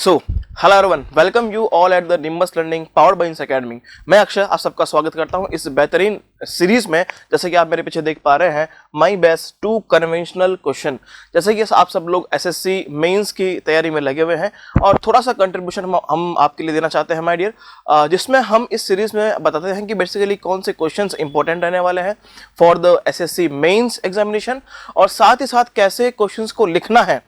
So hello everyone, welcome you all at the nimbus learning powered by इंस academy. मैं अक्षय आप सबका स्वागत करता हूं इस बेहतरीन सीरीज में। जैसे कि आप मेरे पीछे देख पा रहे हैं, my best two conventional question. जैसे कि आप सब लोग एसएससी मेंस की तैयारी में लगे हुए हैं और थोड़ा सा कंट्रीब्यूशन हम आपके लिए देना चाहते हैं माय डियर, जिसमें हम इस सीरीज में बताते हैं कि बेसिकली कौन से क्वेश्चंस इंपॉर्टेंट रहने वाले हैं for the SSC mains examination, और साथ ही साथ कैसे क्वेश्चंस को लिखना है।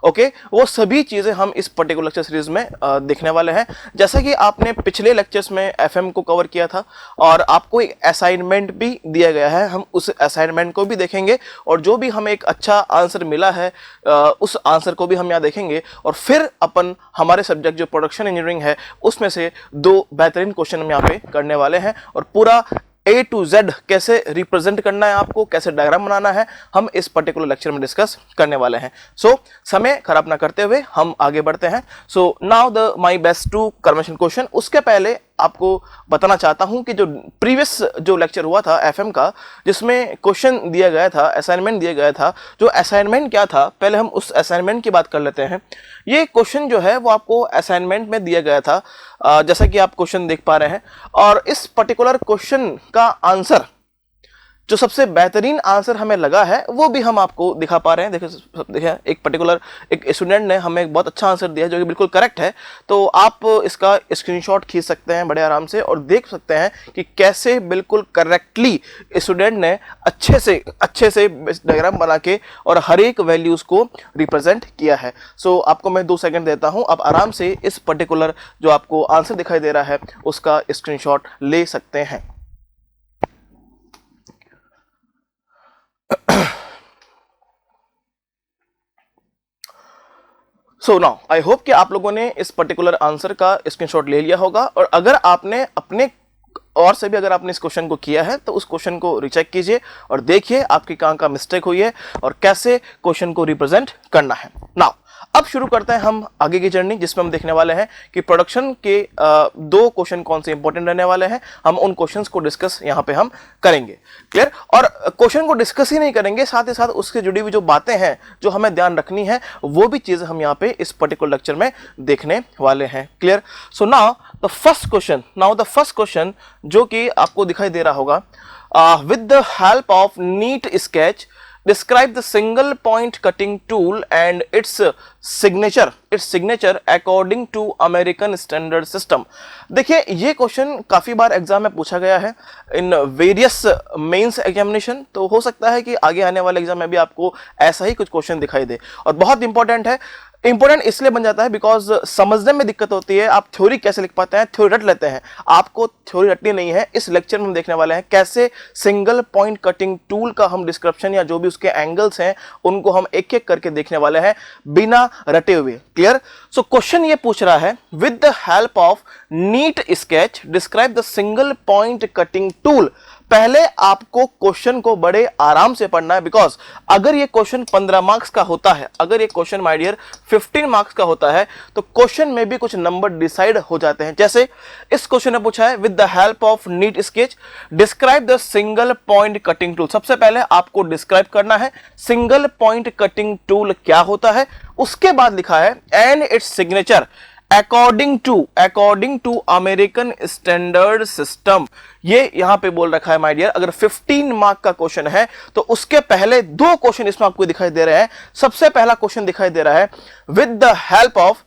ओके वो सभी चीजें हम इस पर्टिकुलर लेक्चर सीरीज में देखने वाले हैं। जैसा कि आपने पिछले लेक्चर्स में एफएम को कवर किया था और आपको एक असाइनमेंट भी दिया गया है, हम उस असाइनमेंट को भी देखेंगे और जो भी हमें एक अच्छा आंसर मिला है उस आंसर को भी हम यहाँ देखेंगे। और फिर अपन हमारे सब्जेक्ट जो प्रोडक्शन इंजीनियरिंग है उसमें से दो बेहतरीन क्वेश्चन हम यहाँ पे करने वाले हैं और पूरा A to Z कैसे रिप्रेजेंट करना है, आपको कैसे डायग्राम बनाना है, हम इस पर्टिकुलर लेक्चर में डिस्कस करने वाले हैं। सो समय खराब ना करते हुए हम आगे बढ़ते हैं। So now the my best two convention question. उसके पहले आपको बताना चाहता हूं कि जो प्रीवियस जो लेक्चर हुआ था एफएम का, जिसमें क्वेश्चन दिया गया था, असाइनमेंट दिया गया था, जो असाइनमेंट क्या था पहले हम उस असाइनमेंट की बात कर लेते हैं। ये क्वेश्चन जो है वो आपको असाइनमेंट में दिया गया था, जैसा कि आप क्वेश्चन देख पा रहे हैं। और इस पर्टिकुलर क्वेश्चन का आंसर, जो सबसे बेहतरीन आंसर हमें लगा है, वो भी हम आपको दिखा पा रहे हैं। देखिए एक पर्टिकुलर एक स्टूडेंट ने हमें एक बहुत अच्छा आंसर दिया जो कि बिल्कुल करेक्ट है। तो आप इसका स्क्रीनशॉट खींच सकते हैं बड़े आराम से और देख सकते हैं कि कैसे बिल्कुल करेक्टली स्टूडेंट ने अच्छे से डायग्राम बना के और हर एक वैल्यूज को रिप्रेजेंट किया है। सो आपको मैं 2 सेकंड देता हूं, आप आराम से इस पर्टिकुलर जो आपको आंसर दिखाई दे रहा है उसका स्क्रीनशॉट ले सकते हैं। सो नाउ आई होप कि आप लोगों ने इस पर्टिकुलर आंसर का स्क्रीनशॉट ले लिया होगा, और अगर आपने अपने और से भी अगर आपने इस क्वेश्चन को किया है तो उस क्वेश्चन को रिचेक कीजिए और देखिए आपकी कहां का मिस्टेक हुई है और कैसे क्वेश्चन को रिप्रेजेंट करना है। नाउ अब शुरू करते हैं हम आगे की जर्नी, जिसमें हम देखने वाले हैं कि प्रोडक्शन के 2 क्वेश्चन कौन से इंपॉर्टेंट रहने वाले हैं। हम उन क्वेश्चंस को डिस्कस यहां पे हम करेंगे। क्लियर? और क्वेश्चन को डिस्कस ही नहीं करेंगे, साथ ही साथ उससे जुड़ी हुई जो बातें हैं जो हमें ध्यान रखनी है, वो भी चीजें हम यहाँ पे इस पर्टिकुलर लेक्चर में देखने वाले हैं। Clear? So now the first question जो कि आपको दिखाई दे रहा होगा, with the help of NEET sketch describe the single point cutting tool and its signature according to American standard system। देखिए ये क्वेश्चन काफी बार एग्जाम में पूछा गया है इन वेरियस मेंस एग्जामिनेशन, तो हो सकता है कि आगे आने वाले एग्जाम में भी आपको ऐसा ही कुछ क्वेश्चन दिखाई दे। और बहुत इंपॉर्टेंट है, इंपॉर्टेंट इसलिए बन जाता है बिकॉज समझने में दिक्कत होती है। आप थ्योरी कैसे लिख पाते हैं, थ्योरी रट लेते हैं, आपको थ्योरी रटनी नहीं है। इस लेक्चर में हम देखने वाले हैं कैसे सिंगल पॉइंट कटिंग टूल का हम डिस्क्रिप्शन या जो भी उसके एंगल्स हैं उनको हम एक एक करके देखने वाले हैं बिना रटे हुए। क्लियर? सो क्वेश्चन ये पूछ रहा है, with the help of NEET sketch describe the single point cutting tool. पहले आपको क्वेश्चन को बड़े आराम से पढ़ना है, बिकॉज अगर ये क्वेश्चन 15 मार्क्स का होता है, अगर ये क्वेश्चन माय डियर 15 मार्क्स का होता है, तो क्वेश्चन में भी कुछ नंबर डिसाइड हो जाते हैं। जैसे इस क्वेश्चन ने पूछा है, with the help of NEET sketch describe the single point cutting tool. सबसे पहले आपको डिस्क्राइब करना है सिंगल पॉइंट कटिंग टूल क्या होता है। उसके बाद लिखा है and its signature according to American standard system. ये यहां पे बोल रखा है माय डियर, अगर 15 मार्क का क्वेश्चन है तो उसके पहले 2 क्वेश्चन इसमें आपको दिखाई दे रहे हैं। सबसे पहला क्वेश्चन दिखाई दे रहा है, with the help of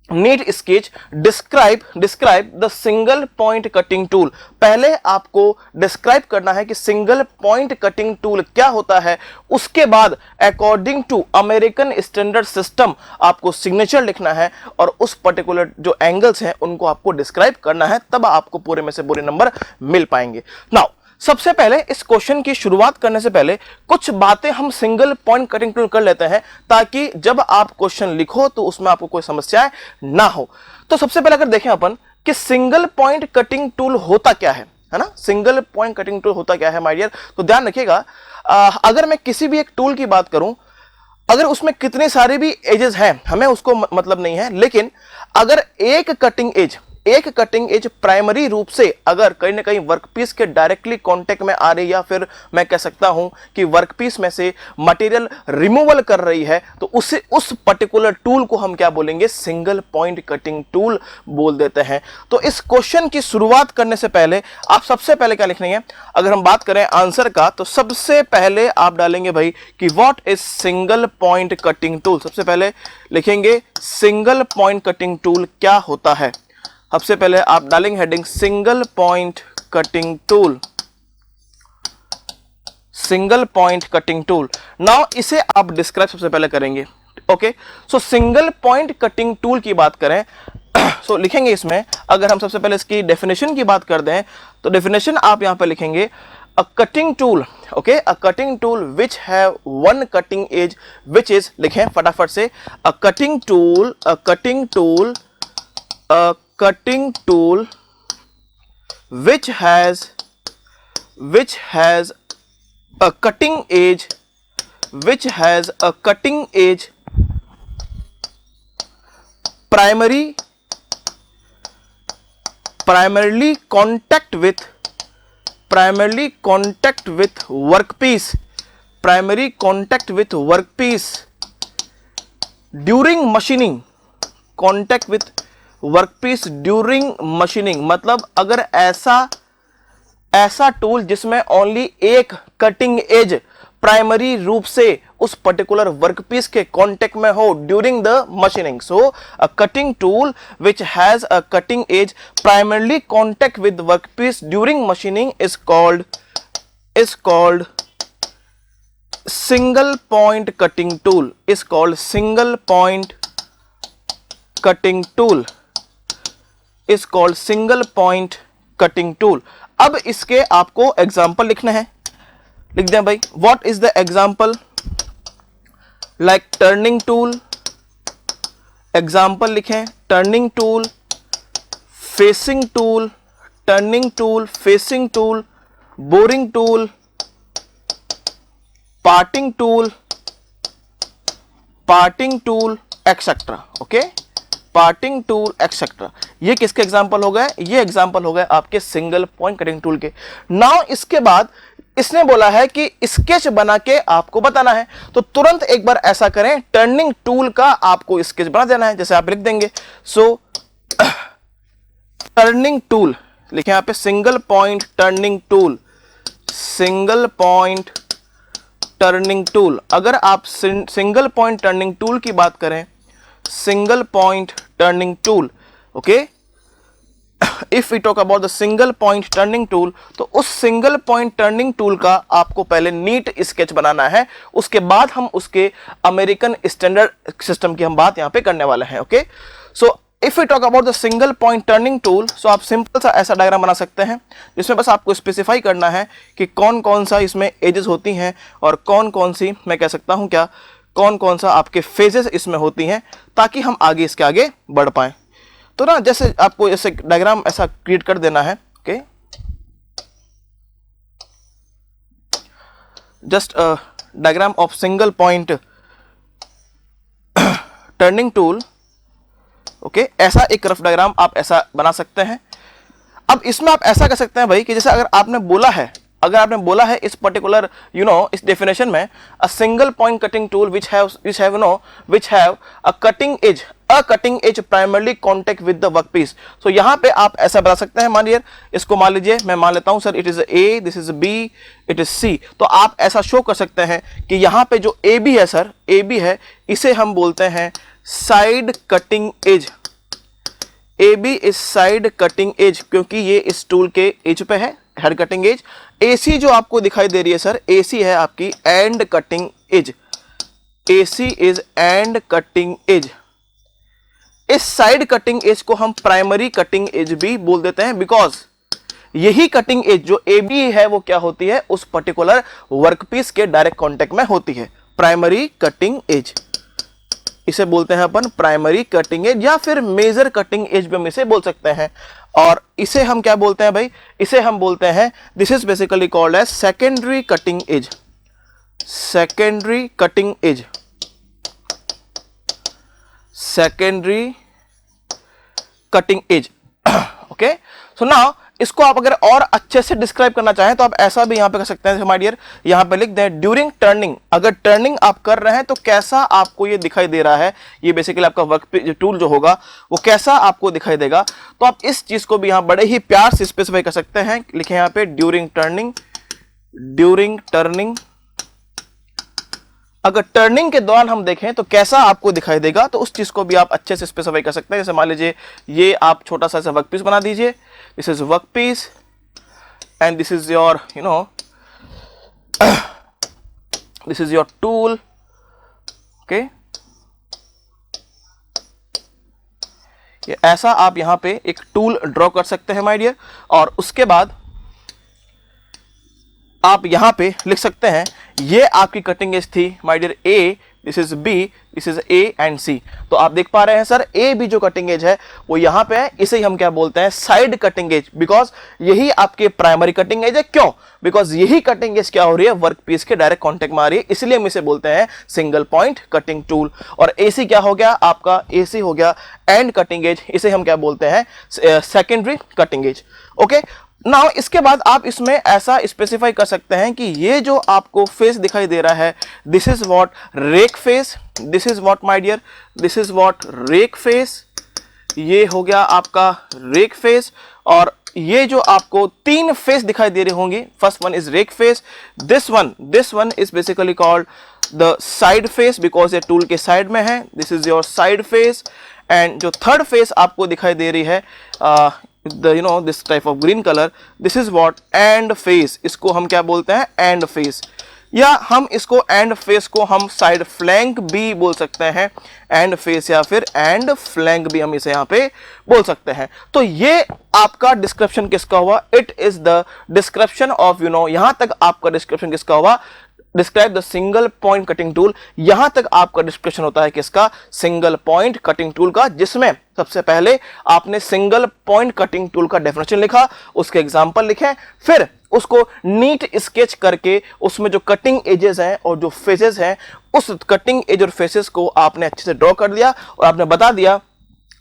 NEET sketch describe the single point cutting tool. पहले आपको डिस्क्राइब करना है कि सिंगल पॉइंट कटिंग टूल क्या होता है। उसके बाद according to American standard system आपको सिग्नेचर लिखना है और उस पर्टिकुलर जो एंगल्स हैं उनको आपको डिस्क्राइब करना है, तब आपको पूरे में से पूरे नंबर मिल पाएंगे। नाउ सबसे पहले इस क्वेश्चन की शुरुआत करने से पहले कुछ बातें हम सिंगल पॉइंट कटिंग टूल कर लेते हैं, ताकि जब आप क्वेश्चन लिखो तो उसमें आपको कोई समस्याएं ना हो। तो सबसे पहले अगर देखें अपन कि सिंगल पॉइंट कटिंग टूल होता क्या है ना, सिंगल पॉइंट कटिंग टूल होता क्या है माय डियर, तो ध्यान रखिएगा। अगर मैं किसी भी एक टूल की बात करूं, अगर उसमें कितने सारे भी एजेस हैं हमें उसको मतलब नहीं है, लेकिन अगर एक कटिंग एज एक कटिंग एज प्राइमरी रूप से अगर कहीं ना कहीं वर्कपीस के डायरेक्टली कांटेक्ट में आ रही है, या फिर मैं कह सकता हूं कि वर्कपीस में से मटेरियल रिमूवल कर रही है, तो उस पर्टिकुलर टूल को हम क्या बोलेंगे, सिंगल पॉइंट कटिंग टूल बोल देते हैं। तो इस क्वेश्चन की शुरुआत करने से पहले आप सबसे पहले क्या लिखनी है, अगर हम बात करें आंसर का, तो सबसे पहले आप डालेंगे भाई कि what is single point cutting tool. सबसे पहले लिखेंगे सिंगल पॉइंट कटिंग टूल क्या होता है। सबसे पहले आप डालेंगे heading single point cutting tool, single point cutting tool. Now इसे आप डिस्क्राइब सबसे पहले करेंगे। ओके, सो सिंगल पॉइंट कटिंग टूल की बात करें सो लिखेंगे इसमें, अगर हम सबसे पहले इसकी डेफिनेशन की बात कर दें, तो डेफिनेशन आप यहां पे लिखेंगे a cutting tool, okay, a cutting tool which have one cutting edge which is, लिखें फटाफट से, a cutting tool, a cutting tool, a cutting tool which has a cutting edge, which has a cutting edge primarily contact with workpiece, primary contact with workpiece during machining, contact with workpiece during machining. मतलब अगर ऐसा tool जिसमें only एक cutting edge primary रूप से उस particular workpiece के contact में हो during the machining, so a cutting tool which has a cutting edge primarily contact with workpiece during machining is called single point cutting tool, is called single point cutting tool, is called single point cutting tool. अब इसके आपको example लिखना है, लिख दें भाई, what is the example, like turning tool, example लिखें, turning tool, facing tool, turning tool, facing tool, boring tool, parting tool etcetera. Okay, parting tool etcetera, ये किसके एग्जाम्पल हो गए, ये एग्जाम्पल हो गए आपके सिंगल पॉइंट कटिंग टूल के। नाउ इसके बाद इसने बोला है कि स्केच बना के आपको बताना है, तो तुरंत एक बार ऐसा करें, टर्निंग टूल का आपको स्केच बना देना है। जैसे आप लिख देंगे, सो टर्निंग टूल लिखे यहां पे, single point turning tool, single point turning tool. अगर आप सिंगल पॉइंट टर्निंग टूल की बात करें, single point turning tool, okay, if we talk about the single point turning tool, तो उस सिंगल पॉइंट टर्निंग टूल का आपको पहले नीट स्केच बनाना है, उसके बाद हम उसके अमेरिकन स्टैंडर्ड सिस्टम की हम बात यहां पे करने वाले हैं। Okay, so if we talk about the single point turning tool, so आप सिंपल सा ऐसा डायग्राम बना सकते हैं, जिसमें बस आपको स्पेसिफाई करना है कि कौन कौन सा इसमें एजेस होती हैं और कौन कौन सी, मैं कह सकता हूं क्या, कौन कौन सा आपके फेजेस इसमें होती हैं, ताकि हम आगे इसके आगे बढ़ पाए। तो ना जैसे आपको ऐसे डायग्राम ऐसा क्रिएट कर देना है। Okay, just diagram of single point turning tool. Okay, ऐसा एक रफ डायग्राम आप ऐसा बना सकते हैं। अब इसमें आप ऐसा कर सकते हैं भाई कि जैसे अगर आपने बोला है इस पर्टिकुलर इस डेफिनेशन में, a single point cutting tool which have a cutting edge primarily contact with the workpiece. So यहां पे आप ऐसा बता सकते हैं, मानिए इसको मान लीजिए, मैं मान लेता हूं sir it is A, this is B, it is C. तो आप ऐसा शो कर सकते हैं कि यहां पे जो ए बी है सर, ए बी है, इसे हम बोलते हैं side cutting edge. A B is side cutting edge, क्योंकि ये इस टूल के एज पे है, हेड कटिंग एज। AC जो आपको दिखाई दे रही है सर, AC है आपकी and cutting as, AC is end cutting as. इस साइड कटिंग एज को हम प्राइमरी कटिंग एज भी बोल देते हैं, बिकॉज यही कटिंग एज जो AB है वो क्या होती है, उस पर्टिकुलर वर्कपीस के डायरेक्ट कांटेक्ट में होती है, प्राइमरी कटिंग एज। इसे बोलते हैं अपन प्राइमरी कटिंग एज, या फिर मेजर कटिंग एज भी हम इसे बोल सकते हैं। और इसे हम क्या बोलते हैं भाई, इसे हम बोलते हैं, this is basically called as secondary cutting edge, secondary cutting edge, secondary cutting edge. Okay, so now इसको आप अगर और अच्छे से डिस्क्राइब करना चाहें तो आप ऐसा भी यहां पे कर सकते हैं, माय डियर, यहां पे लिख दें ड्यूरिंग टर्निंग, अगर टर्निंग आप कर रहे हैं तो कैसा आपको ये दिखाई दे रहा है, ये बेसिकली आपका वर्क टूल जो होगा वो कैसा आपको दिखाई देगा। तो आप इस चीज को भी यहां बड़े ही प्यार से स्पेसिफाई कर सकते हैं, लिखें यहां पे ड्यूरिंग टर्निंग, ड्यूरिंग टर्निंग, अगर टर्निंग के दौरान हम देखें तो कैसा आपको दिखाई देगा, तो उस चीज को भी आप अच्छे से स्पेसिफाई कर सकते हैं। जैसे मान लीजिए ये आप छोटा सा वर्क पीस बना दीजिए, this is work piece and this is your you know this is your tool, okay, ये ऐसा आप यहां पे एक टूल ड्रॉ कर सकते हैं माय डियर। और उसके बाद आप यहां पे लिख सकते हैं ये आपकी कटिंग एज थी my dear A, this is B, this is A and C. तो आप देख पा रहे हैं सर ए बी जो कटिंग एज है वो यहां पे है, इसे हम क्या बोलते हैं, साइड कटिंग एज, बिकॉज यही आपके प्राइमरी कटिंग एज है। क्यों? बिकॉज यही कटिंग एज क्या हो रही है, वर्क पीस के डायरेक्ट कॉन्टेक्ट में आ रही है, इसलिए हम इसे बोलते हैं सिंगल पॉइंट कटिंग टूल। और एसी क्या हो गया आपका, एसी हो गया एंड कटिंग एज, इसे हम क्या बोलते हैं, secondary cutting edge. Okay, now इसके बाद आप इसमें ऐसा स्पेसिफाई कर सकते हैं कि ये जो आपको फेस दिखाई दे रहा है, this is what rake face, this is what my dear, this is what rake face, ये हो गया आपका रेक फेस। और ये जो आपको तीन फेस दिखाई दे रहे होंगे, first one is rake face, this one is basically called the side face because ये टूल के साइड में है, this is your side face. And जो थर्ड फेस आपको दिखाई दे रही है this type of green color, this is what end face, इसको हम क्या बोलते हैं, end face, या हम इसको एंड फेस को हम साइड फ्लैंक भी बोल सकते हैं, एंड फेस या फिर एंड फ्लैंक भी हम इसे यहां पे बोल सकते हैं। तो ये आपका डिस्क्रिप्शन किसका हुआ, it is the description of यहां तक आपका डिस्क्रिप्शन किसका हुआ, describe the single point cutting tool. यहां तक आपका डिस्कशन होता है किसका, सिंगल पॉइंट कटिंग टूल का, जिसमें सबसे पहले आपने सिंगल पॉइंट कटिंग टूल का डेफिनेशन लिखा, उसके एग्जांपल लिखे, फिर उसको नीट स्केच करके उसमें जो कटिंग एजेस हैं और जो फेसेस हैं, उस कटिंग एज और फेसेस को आपने अच्छे से ड्रॉ कर दिया और आपने बता दिया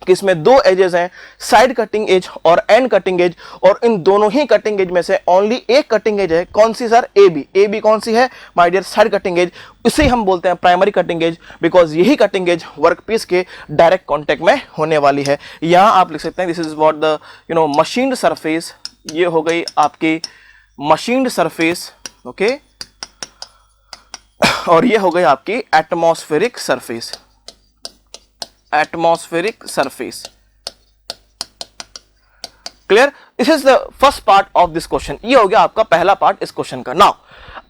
कि इसमें दो एजेस हैं, साइड कटिंग एज और एंड कटिंग एज, और इन दोनों ही कटिंग एज में से ओनली एक कटिंग एज है, कौन सी sir, A B. A B कौन सी है my dear, side cutting edge, इसे हम बोलते हैं प्राइमरी कटिंग एज बिकॉज यही कटिंग एज वर्क पीस के डायरेक्ट कॉन्टेक्ट में होने वाली है। यहां आप लिख सकते हैं this is what the machined surface, ये हो गई आपकी मशीन्ड सरफेस, ओके, और ये हो गई आपकी atmospheric surface, atmospheric surface. Clear? This is the first part of this question, ये हो गया आपका पहला पार्ट इस क्वेश्चन का। नाउ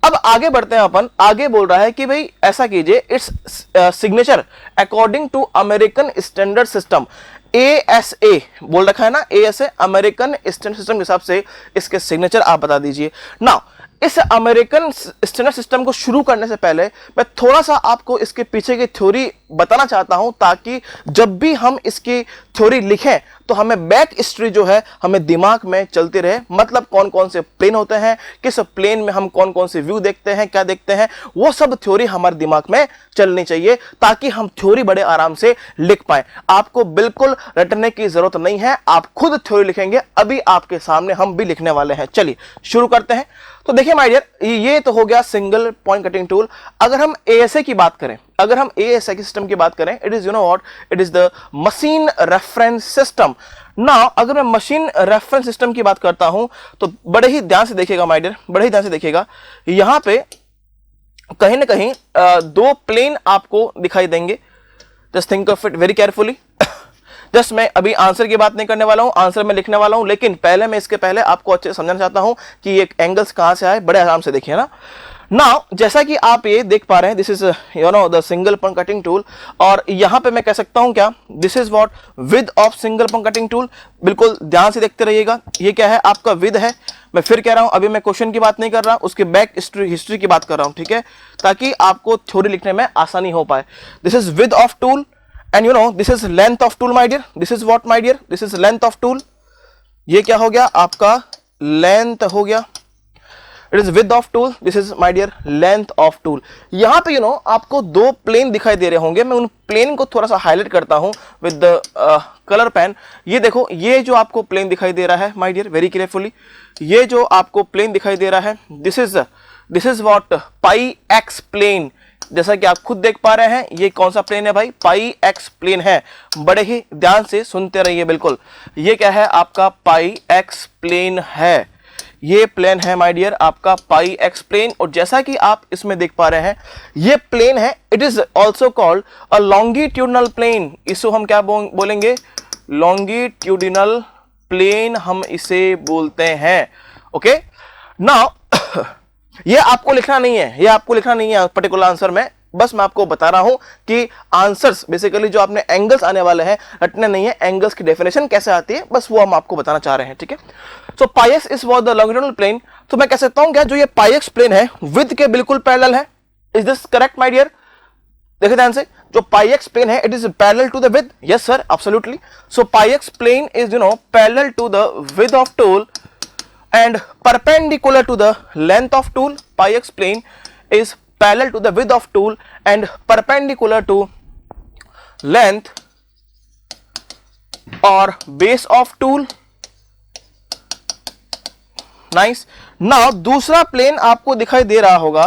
अब आगे बढ़ते हैं अपन, आगे बोल रहा है कि भाई ऐसा कीजिए, its signature according to American standard system, ASA बोल रखा है ना, ASA अमेरिकन स्टैंडर्ड सिस्टम के हिसाब से इसके सिग्नेचर आप बता दीजिए। नाउ इस अमेरिकन स्टैंडर्ड सिस्टम को शुरू करने से पहले मैं थोड़ा सा आपको इसके पीछे की थ्योरी बताना चाहता हूं, ताकि जब भी हम इसकी थ्योरी लिखें तो हमें बैक हिस्ट्री जो है हमें दिमाग में चलती रहे, मतलब कौन कौन से प्लेन होते हैं, किस प्लेन में हम कौन कौन से व्यू देखते हैं, क्या देखते हैं, वो सब थ्योरी हमारे दिमाग में चलनी चाहिए ताकि हम थ्योरी बड़े आराम से लिख पाए। आपको बिल्कुल रटने की जरूरत नहीं है, आप खुद थ्योरी लिखेंगे, अभी आपके सामने हम भी लिखने वाले हैं। चलिए शुरू करते हैं। तो देखिए माय डियर, ये तो हो गया सिंगल पॉइंट कटिंग टूल। अगर हम ASA की बात करें, अगर हम ASA की सिस्टम की बात करें, it is what, it is the machine reference system. Now अगर मैं मशीन रेफरेंस सिस्टम की बात करता हूं तो बड़े ही ध्यान से देखिएगा माय डियर, बड़े ही ध्यान से देखिएगा, यहां पे कहीं ना कहीं दो प्लेन आपको दिखाई देंगे। Just think of it very carefully. Just मैं अभी आंसर की बात नहीं करने वाला हूं, आंसर मैं लिखने वाला हूं, लेकिन पहले मैं इसके पहले आपको अच्छे से समझाना चाहता हूं कि ये एंगल्स कहां से आए, बड़े आराम से देखिए ना। नाउ जैसा कि आप ये देख पा रहे हैं, this is the single point cutting tool, और यहां पे मैं कह सकता हूं क्या, this is what with of single point cutting tool. बिल्कुल ध्यान से देखते रहिएगा, ये क्या है आपका विद है। मैं फिर कह रहा हूं, अभी मैं क्वेश्चन की बात नहीं कर रहा, उसके बैक हिस्ट्री की बात कर रहा हूं, ठीक है, ताकि आपको थ्योरी लिखने में आसानी हो पाए। This is with of tool and this is length of tool my dear, this is what my dear, this is length of tool, ये क्या हो गया आपका लेंथ हो गया। It is width of tool, this is my dear length of tool. यहां पे आपको दो प्लेन दिखाई दे रहे होंगे, मैं उन प्लेन को थोड़ा सा हाईलाइट करता हूं विद द कलर पेन। ये देखो, ये जो आपको प्लेन दिखाई दे रहा है माय डियर, वेरी केयरफुली, ये जो आपको प्लेन दिखाई दे रहा है, this is what pi x plane. जैसा कि आप खुद देख पा रहे हैं, ये कौन सा प्लेन है भाई, पाई एक्स प्लेन है। बड़े ही ध्यान से सुनते रहिए, बिल्कुल। ये क्या है, आपका पाई एक्स प्लेन है। ये प्लेन है माय डियर आपका पाई एक्स प्लेन। और जैसा कि आप इसमें देख पा रहे हैं, ये प्लेन है, it is also called a longitudinal plane. इसको हम क्या बोलेंगे, लॉन्गिट्यूडिनल प्लेन हम इसे बोलते हैं। ओके, नाउ ये आपको लिखना नहीं है, ये आपको लिखना नहीं है पर्टिकुलर आंसर में, बस मैं आपको बता रहा हूं कि आंसर्स बेसिकली जो आपने एंगल्स आने वाले हैं रटने नहीं है, एंगल्स की डेफिनेशन कैसे आती है बस वो हम आपको बताना चाह रहे हैं, ठीक है। So pi x is what the longitudinal plane. तो मैं कह सकता हूं क्या, जो ये पाई एक्स प्लेन है विद के बिल्कुल पैरेलल है। Is this correct my dear? देखिए ध्यान से, जो पाई एक्स प्लेन है it is parallel to the width. Yes sir, absolutely. So pi x plane is parallel to the width of tool and perpendicular to the length of tool. Pi x plane is parallel to the width of tool and perpendicular to length or base of tool. Nice. Now दूसरा plane आपको दिखाई दे रहा होगा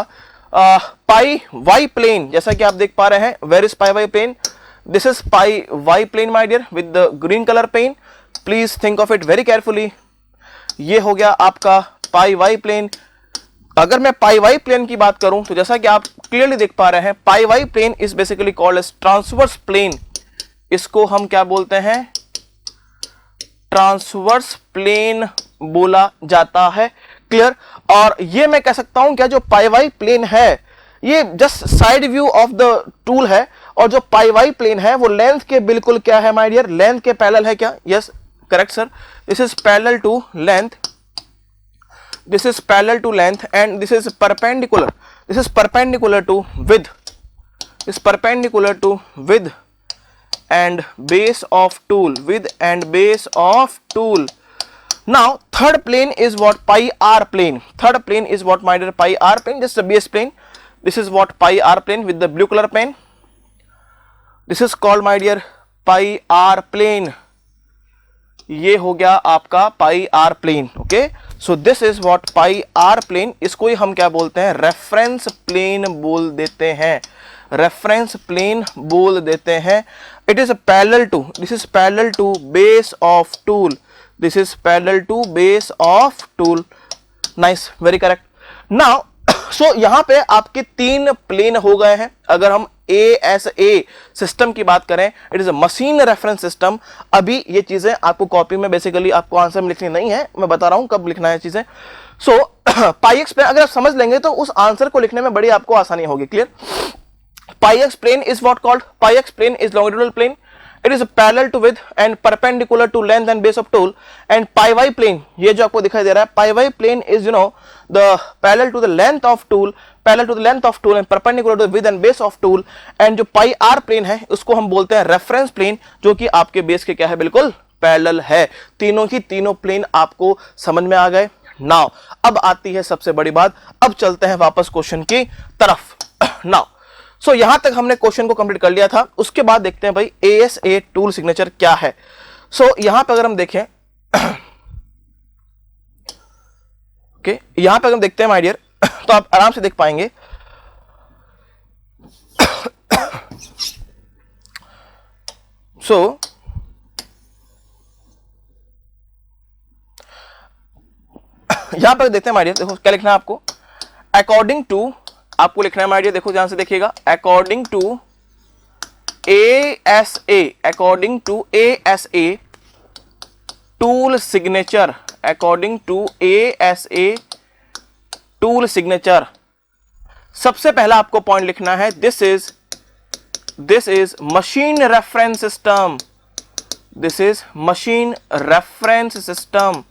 पाई y plane, जैसा कि आप देख पा रहे हैं। Where is pi y plane? This is pi y plane my dear with the green color pen. Please think of it very carefully. ये हो गया आपका पाई वाई प्लेन। अगर मैं पाई वाई प्लेन की बात करूं तो जैसा कि आप क्लियरली देख पा रहे हैं, pi y plane is basically called as transverse plane. इसको हम क्या बोलते हैं, ट्रांसवर्स प्लेन बोला जाता है। क्लियर? और ये मैं कह सकता हूं क्या, जो पाई वाई प्लेन है ये just side view of the tool है, और जो पाई वाई प्लेन है वो लेंथ के बिल्कुल क्या है माय डियर, लेंथ के पैरेलल है क्या? Yes, correct sir, this is parallel to length, this is parallel to length and this is perpendicular, this is perpendicular to width, this is perpendicular to width and base of tool, width and base of tool. Now third plane is what, pi r plane. Third plane is what my dear, pi r plane, just a base plane. This is what pi r plane with the blue color pen. This is called my dear pi r plane. ये हो गया आपका pi are plane. Okay, so this is what pi are plane. इसको ही हम क्या बोलते हैं, रेफरेंस प्लेन बोल देते हैं, रेफरेंस प्लेन बोल देते हैं। It is parallel to, this is parallel to base of tool, this is parallel to base of tool. Nice, very correct. Now so यहां पे आपके तीन प्लेन हो गए हैं। अगर हम ASA सिस्टम की बात करें, it is a machine reference system. अभी ये चीजें आपको कॉपी में बेसिकली आपको आंसर में लिखनी नहीं है, मैं बता रहा हूं कब लिखना है चीजें। सो पाई एक्स प्लेन अगर आप समझ लेंगे तो उस आंसर को लिखने में बड़ी आपको आसानी होगी। Clear? Pi x plane is what called, pi x plane is longitudinal plane, it is parallel to width and perpendicular to length and base of tool. And pi y plane, ये जो आपको दिखाई दे रहा है, pi y plane is the parallel to the length of tool, parallel to the length of tool and perpendicular to the width and base of tool. And जो pi r plane है उसको हम बोलते हैं रेफरेंस प्लेन, जो कि आपके base के क्या है, बिल्कुल पैरेलल है। तीनों की तीनों प्लेन आपको समझ में आ गए। नाउ अब आती है सबसे बड़ी बात, अब चलते हैं वापस क्वेश्चन की तरफ। नाउ सो यहां तक हमने क्वेश्चन को कंप्लीट कर लिया था। उसके बाद देखते हैं भाई ASA टूल सिग्नेचर क्या है। सो यहां पे अगर हम देखें, ओके, यहां पे अगर हम देखते हैं माय डियर, तो आप आराम से देख पाएंगे। सो यहां पर देखते हैं माय डियर, देखो क्या लिखना है आपको, अकॉर्डिंग टू, आपको लिखना है माय डियर, देखो ध्यान से देखिएगा, according to ASA, according to ASA tool signature, according to ASA tool signature, सबसे पहला आपको पॉइंट लिखना है, this is machine reference system, this is machine reference system,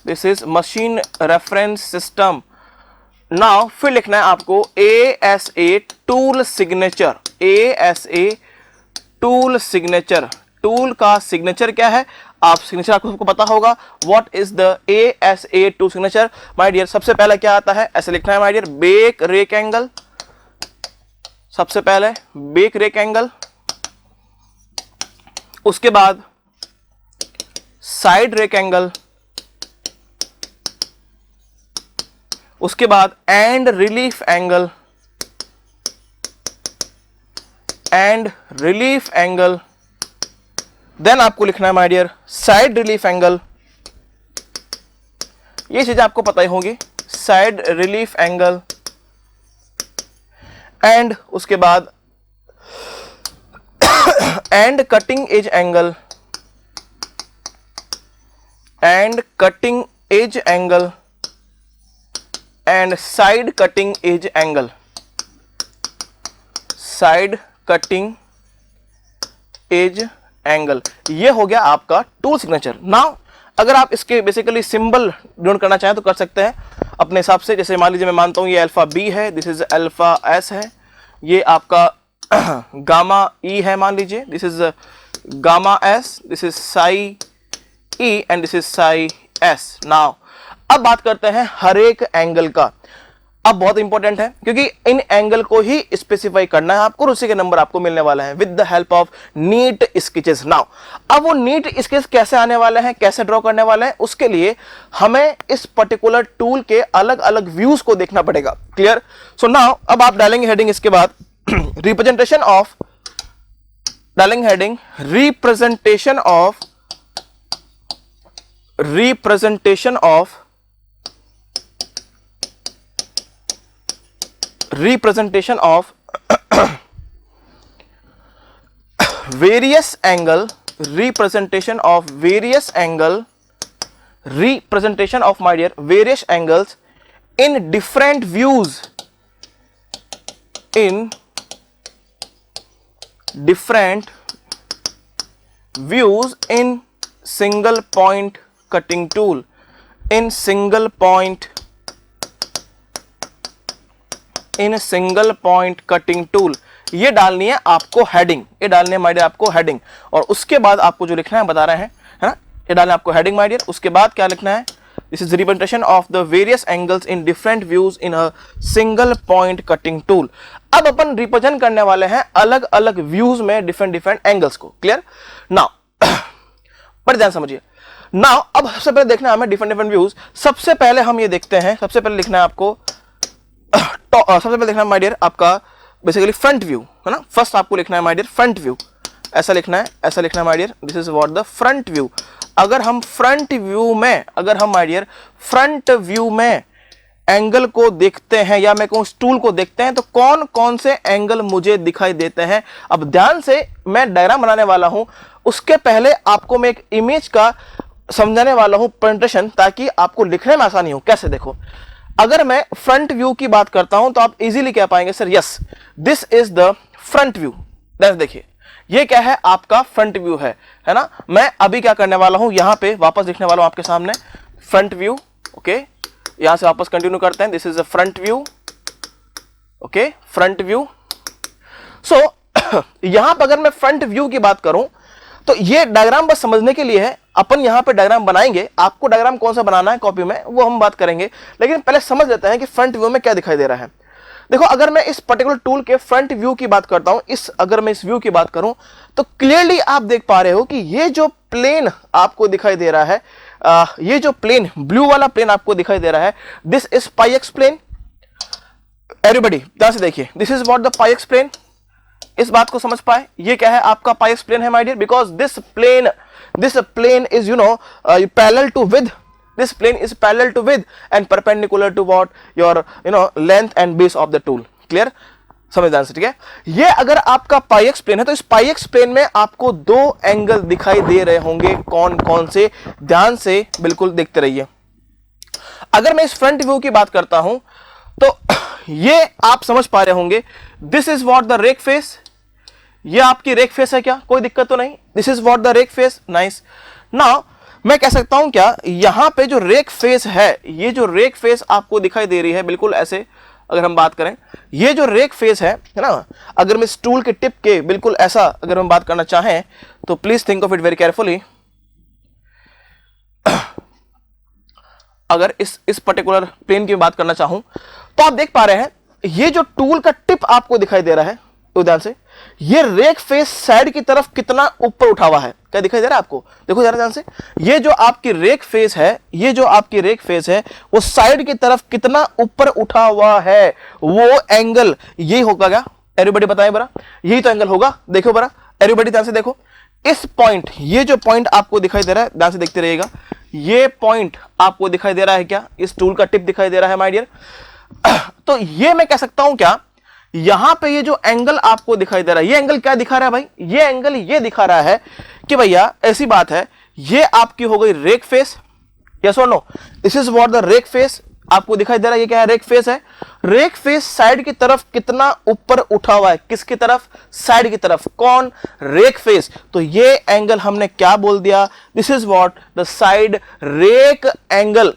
this is machine reference system. Now फिर लिखना है आपको ASA tool signature, ASA tool signature. Tool का सिग्नेचर क्या है, आप सिग्नेचर आपको सबको पता होगा। What is the ASA2 signature my dear? सबसे पहले क्या आता है, ऐसे लिखना है my dear, back rake angle, सबसे पहले बेक रेक एंगल, उसके बाद साइड रेक एंगल, उसके बाद end relief angle, end relief angle, then आपको लिखना है my dear side relief angle, ये चीजें आपको पता ही होंगी, साइड रिलीफ एंगल, एंड उसके बाद and cutting edge angle, and cutting edge angle, and side cutting edge angle, side cutting edge angle. ये हो गया आपका टूल सिग्नेचर। नाउ अगर आप इसके बेसिकली सिंबल डिनोट करना चाहें तो कर सकते हैं अपने हिसाब से। जैसे मान लीजिए मैं मानता हूं ये अल्फा बी है, दिस इज अल्फा एस है, ये आपका गामा ई है, मान लीजिए this is gamma S, this is Sai E and this is Sai S. Now अब बात करते हैं हर एक एंगल का। अब बहुत इंपॉर्टेंट है क्योंकि इन एंगल को ही स्पेसिफाई करना है आपको, उसी के नंबर आपको मिलने वाला है with the help of neat sketches. Now अब वो नीट स्केच कैसे आने वाले हैं, कैसे ड्रॉ करने वाले हैं, उसके लिए हमें इस पर्टिकुलर टूल के अलग अलग व्यूज को देखना पड़ेगा। क्लियर? सो नाउ अब आप डालेंगे हेडिंग, इसके बाद रिप्रेजेंटेशन ऑफ, डालेंगे heading representation of, representation of, representation of various angle, representation of various angle, representation of my dear various angles in different views, in different views in single point cutting tool, in single point, in single point cutting tool. ये डालनी है आपको heading, ये डालनी है my dear आपको heading, और उसके बाद आपको जो लिखना है बता रहे हैं, है ना, ये डालना है आपको हेडिंग माय डियर। उसके बाद क्या लिखना है, this is representation of the various angles in different views in a single point cutting tool. अब अपन रिप्रेजेंट करने वाले हैं अलग अलग व्यूज में डिफरेंट डिफरेंट एंगल्स को। क्लियर? नाउ बड़े ध्यान समझिए। नाउ अब सबसे पहले देखना है हमें डिफरेंट डिफरेंट व्यूज। सबसे पहले हम ये देखते हैं, सबसे पहले लिखना है आपको सबसे पहले देखना है माय डियर आपका बेसिकली फ्रंट व्यू, है ना। फर्स्ट आपको लिखना है माय डियर फ्रंट व्यू, ऐसा लिखना है, ऐसा लिखना है my dear, this is what the front view. अगर हम फ्रंट व्यू में, अगर हम माय डियर फ्रंट व्यू में एंगल को देखते हैं, या मैं कहूं स्टूल को देखते हैं, तो कौन कौन से एंगल मुझे दिखाई देते हैं। अब ध्यान से मैं डायग्राम बनाने वाला हूं, उसके पहले आपको मैं एक इमेज का समझाने वाला हूं प्रेजेंटेशन, ताकि आपको लिखने में आसानी हो। कैसे? देखो, अगर मैं फ्रंट व्यू की बात करता हूं तो आप इजीली कह पाएंगे sir yes this is the front view. देखिए ये क्या है, आपका फ्रंट व्यू है ना। मैं अभी क्या करने वाला हूं, यहां पे वापस लिखने वाला हूं आपके सामने फ्रंट व्यू। ओके, यहां से वापस कंटिन्यू करते हैं, this is the front view. Okay, front view. So यहां पर अगर मैं फ्रंट व्यू की बात करूं तो ये डायग्राम बस समझने के लिए है। अपन यहां पे डायग्राम बनाएंगे, आपको डायग्राम कौन सा बनाना है कॉपी में वो हम बात करेंगे, लेकिन पहले समझ लेते हैं कि फ्रंट व्यू में क्या दिखाई दे रहा है। देखो, अगर मैं इस पर्टिकुलर टूल के फ्रंट व्यू की बात करता हूं, अगर मैं इस व्यू की बात करूं तो क्लियरली आप देख पा रहे हो कि ये जो प्लेन आपको दिखाई दे रहा है, ये जो प्लेन ब्लू वाला प्लेन आपको दिखाई दे रहा है, this is pi x plane. Everybody ध्यान से देखिए, this is what the pi x plane. इस बात को समझ पाए, ये क्या है आपका पाई एक्स प्लेन है my dear, because this plane is parallel to with, this plane is parallel to width and perpendicular to what your length and base of the tool. clear? समझदार से, ठीक है। ये अगर आपका पाई एक्स प्लेन है तो इस पाई एक्स प्लेन में आपको दो एंगल दिखाई दे रहे होंगे, कौन कौन से, ध्यान से बिल्कुल देखते रहिए। अगर मैं इस फ्रंट व्यू की बात करता हूं तो ये आप समझ पा रहे होंगे, this is what the rake face. ये आपकी रेक फेस है क्या, कोई दिक्कत तो नहीं, this is what the rake face. Nice. Now मैं कह सकता हूं क्या, यहां पे जो रेक फेस है, ये जो रेक फेस आपको दिखाई दे रही है बिल्कुल ऐसे, अगर हम बात करें ये जो रेक फेस है ना, अगर मैं इस टूल के टिप के बिल्कुल ऐसा अगर हम बात करना चाहें तो please think of it very carefully. अगर इस पर्टिकुलर प्लेन की बात करना चाहूं तो आप देख पा रहे हैं ये जो टूल का टिप आपको दिखाई दे रहा है, ध्यान से, ये रेक फेस साइड की तरफ कितना ऊपर उठा हुआ है, क्या दिखाई दे रहा है आपको? देखो जरा ध्यान से, ये जो आपकी रेक फेस है, ये जो आपकी रेक फेस है वो साइड की तरफ कितना ऊपर उठा हुआ है, वो एंगल यही होगा क्या? एवरीबॉडी बताएं बरा, यही तो एंगल होगा। देखो बरा, एवरीबॉडी ध्यान से देखो, इस पॉइंट, ये जो पॉइंट आपको दिखाई दे रहा है, ध्यान से देखते रहिएगा, ये पॉइंट आपको दिखाई दे रहा है क्या? इस टूल का टिप दिखाई दे रहा है माय डियर। तो ये मैं कह सकता हूं क्या, यहां पे ये जो एंगल आपको दिखाई दे रहा है, ये एंगल क्या दिखा रहा है भाई? ये एंगल ये दिखा रहा है कि भैया ऐसी बात है, ये आपकी हो गई रेक फेस, यस और no? This is what the rake face आपको दिखाई दे रहा है, ये क्या है? रेक फेस है। रेक फेस साइड की तरफ कितना ऊपर उठा हुआ है, किसकी तरफ? साइड की तरफ। कौन? Rake face. तो ये एंगल हमने क्या बोल दिया? This is what the side rake angle.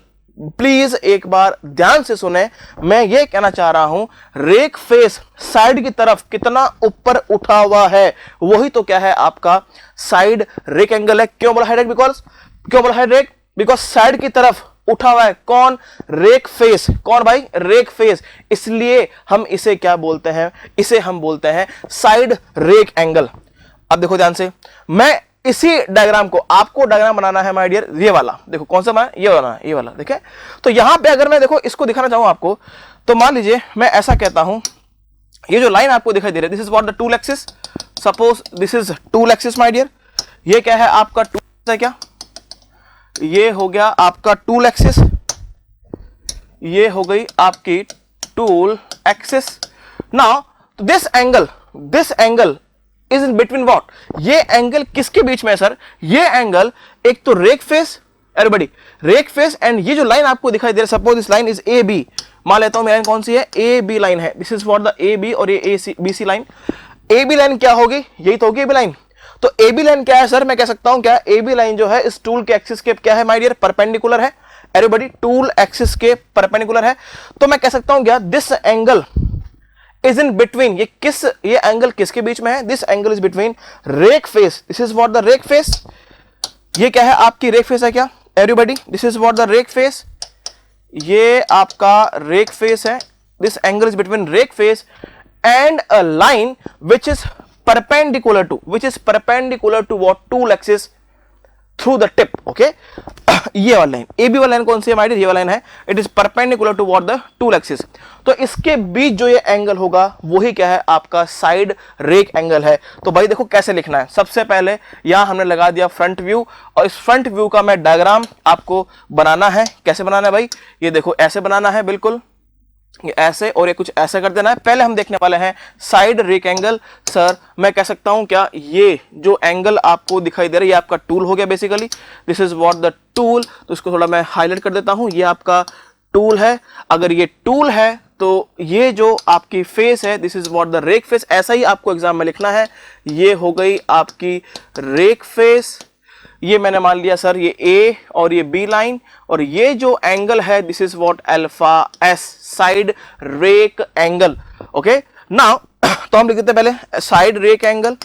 Please एक बार ध्यान से सुने, मैं ये कहना चाह रहा हूं, रेक फेस साइड की तरफ कितना ऊपर उठा हुआ है, वही तो क्या है? आपका साइड रेक एंगल है। क्यों बोला है रेक? बिकॉज, क्यों बोला है रेक? बिकॉज साइड की तरफ उठा हुआ है। कौन? Rake face. कौन भाई? Rake face. इसलिए हम इसे क्या बोलते हैं? इसे हम बोलते हैं साइड रेक एंगल। अब देखो ध्यान से, मैं इसी डायग्राम को, आपको डायग्राम बनाना है माय डियर, ये वाला देखो, कौन सा बनाना है? ये वाला, ये वाला देखे। तो यहां पे अगर मैं देखो इसको दिखाना चाहूं आपको, तो मान लीजिए मैं ऐसा कहता हूं, ये जो लाइन आपको दिखाई दे रही है, this is what the tool axis. Suppose this is tool axis my dear. ये क्या है? आपका टूल है क्या? ये हो गया आपका टूल एक्सिस, ये हो गई आपकी tool axis. Now this angle is in between what? ये एंगल किसके बीच में है सर? ये एंगल एक तो rake face, everybody, rake face, and ये जो लाइन आपको दिखाई दे रहा है, suppose this line is A B, मान लेता हूं मेरी लाइन कौन सी है? ए बी लाइन है। This is what the A B, और ये B C line. A B line क्या होगी? यही तो होगी ए बी लाइन। तो ए बी लाइन क्या है सर? मैं कह सकता हूं क्या, ए बी लाइन जो है इस टूल के एक्सिस के क्या है माय डियर? परपेंडिकुलर है। एवरीबॉडी, टूल एक्सिस के परपेंडिकुलर है। तो मैं कह सकता हूं क्या, this angle is in between, ये एंगल किसके बीच में है? This angle is between rake face. This is what the rake face. ये क्या है? आपकी रेक फेस है क्या? Everybody, this is what the rake face. ये आपका रेक फेस है। This angle is between rake face and a line which is perpendicular to what? tool axis through the tip. okay? ये वाला line, A B वाला line कौन सी है my dear? ये वाला लाइन है। It is perpendicular to what? The tool axis. तो इसके बीच जो ये एंगल होगा वही क्या है? आपका साइड रेक एंगल है। तो भाई देखो कैसे लिखना है। सबसे पहले यहां हमने लगा दिया फ्रंट व्यू, और इस फ्रंट व्यू का मैं डायग्राम आपको बनाना है। कैसे बनाना है भाई? ये देखो ऐसे बनाना है, बिल्कुल ये ऐसे, और ये कुछ ऐसे कर देना है। पहले हम देखने वाले हैं साइड रेक एंगल। सर मैं कह सकता हूं क्या, ये जो एंगल आपको दिखाई दे रहा है ये आपका टूल हो गया basically. This is what the tool. तो इसको थोड़ा मैं हाईलाइट कर देता हूं, ये आपका टूल है। अगर ये टूल है तो ये जो आपकी फेस है, this is what the rake face. ऐसा ही आपको एग्जाम में लिखना है। ये हो गई आपकी रेक फेस। ये मैंने मान लिया सर ये ए और ये बी लाइन, और ये जो एंगल है this is what? Alpha S, side rake angle. Okay, now तो हम लिख देते हैं पहले साइड रेक एंगल।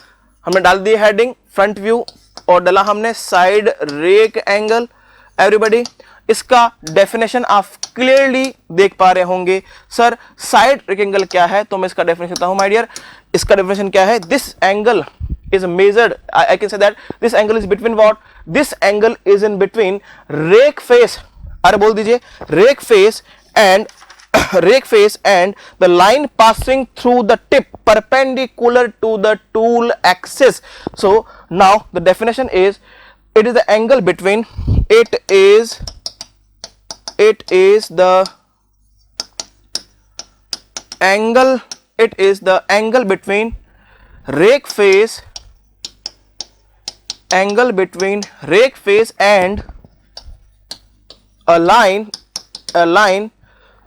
हमने डाल दी हेडिंग फ्रंट व्यू, और डाला हमने साइड रेक एंगल। एवरीबॉडी, इसका डेफिनेशन आप क्लियरली देख पा रहे होंगे। सर साइड रेक एंगल क्या है? तो मैं इसका डेफिनेशन देता हूं माय डियर। इसका डेफिनेशन क्या है? This angle is measured, I can say that this angle is between what? This angle is in between rake face, अरे बोल दीजिए, rake face and the line passing through the tip perpendicular to the tool axis. So now the definition is, it is the angle between, it is the angle between rake face and a line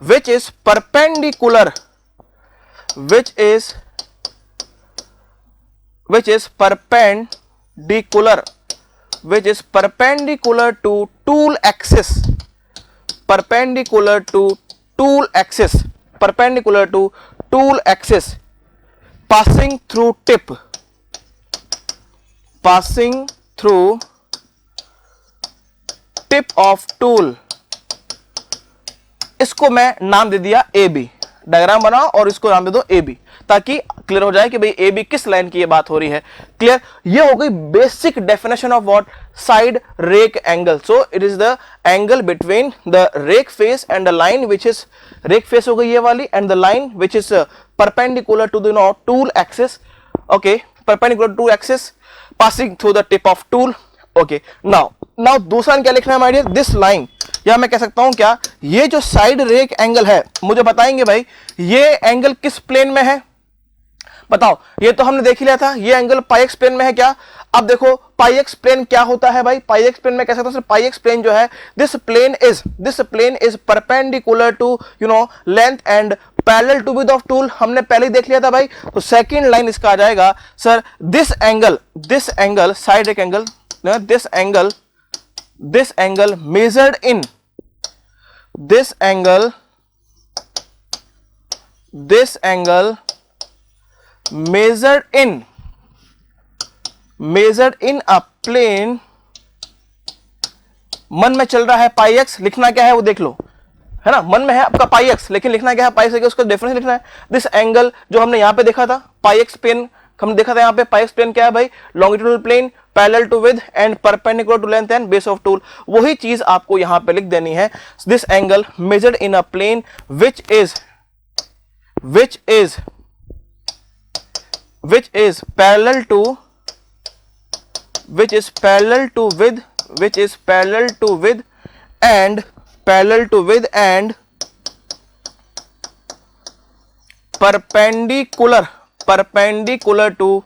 which is perpendicular to tool axis, perpendicular to tool axis, passing through tip, passing through tip of tool, इसको मैं नाम दे दिया A B. Diagram बनाओ और इसको नाम दे दो A B, ताकि क्लियर हो जाए कि भाई ए बी किस लाइन की ये बात हो रही है। क्लियर, ये हो गई basic definition of what, side rake angle. So it is the angle between the rake face and the line which is, rake face हो गई ये वाली, and the line which is perpendicular to the tool axis. Okay, perpendicular to axis passing through the tip of tool. Okay, now दूसरा क्या लिखना है my dear, this line, या मैं कह सकता हूं क्या, ये जो साइड रेक एंगल है, मुझे बताएंगे भाई ये एंगल किस प्लेन में है, बताओ। ये तो हमने देख ही लिया था, ये एंगल पाई एक्स प्लेन में है क्या। अब देखो पाई एक्स प्लेन क्या होता है भाई, पाई एक्स प्लेन में कह सकता हूं पाई एक्स प्लेन जो है, this plane is perpendicular to length and parallel to width of tool. हमने पहले ही देख लिया था भाई। तो सेकंड लाइन इसका आ जाएगा sir, this angle side rake angle, this angle measured in a plane, मन में चल रहा है पाई एक्स, लिखना क्या है वो देख लो, है ना, मन में है आपका पाई एक्स, लेकिन लिखना क्या है पाई एक्स, उसका डिफरेंस लिखना है। दिस एंगल जो हमने यहां पे देखा था पाई एक्स प्लेन, हमने देखा था यहाँ पे पाई एक्स प्लेन क्या है भाई, longitudinal plane parallel to with and perpendicular to length and base of tool. वही चीज आपको यहां पे लिख देनी है, this angle measured in a plane which is parallel to with and perpendicular to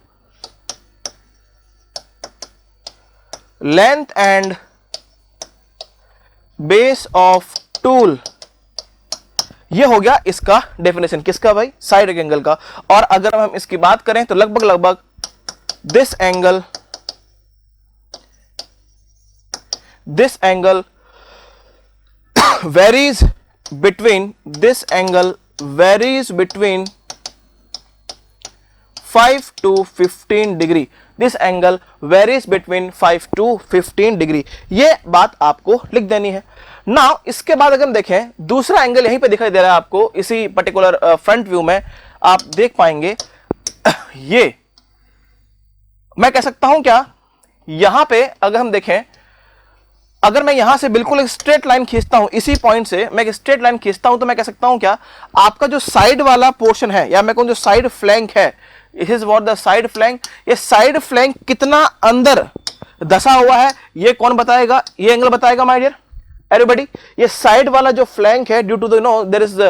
length and base of tool। ये हो गया इसका डेफिनेशन, किसका भाई, साइड रेक एंगल का। और अगर हम इसकी बात करें तो लगभग this angle varies between 5 to 15 degree. This angle varies between 5 to 15 degree, ये बात आपको लिख देनी है। नाउ इसके बाद अगर हम देखें दूसरा एंगल यहीं पे दिखाई दे रहा है आपको, इसी पर्टिकुलर फ्रंट व्यू में आप देख पाएंगे, ये मैं कह सकता हूं क्या, यहां पे अगर हम देखें, अगर मैं यहां से बिल्कुल एक स्ट्रेट लाइन खींचता हूं, इसी पॉइंट से मैं एक स्ट्रेट लाइन खींचता हूं, तो मैं कह सकता हूं क्या, आपका जो साइड वाला पोर्शन है, या मैं कहूं जो साइड फ्लैंक है, it is what the side flank, ये साइड फ्लैंक कितना अंदर धसा हुआ है, ये कौन बताएगा, ये एंगल बताएगा माय डियर एवरीबॉडी। ये साइड वाला जो फ्लैंक है, due to the there is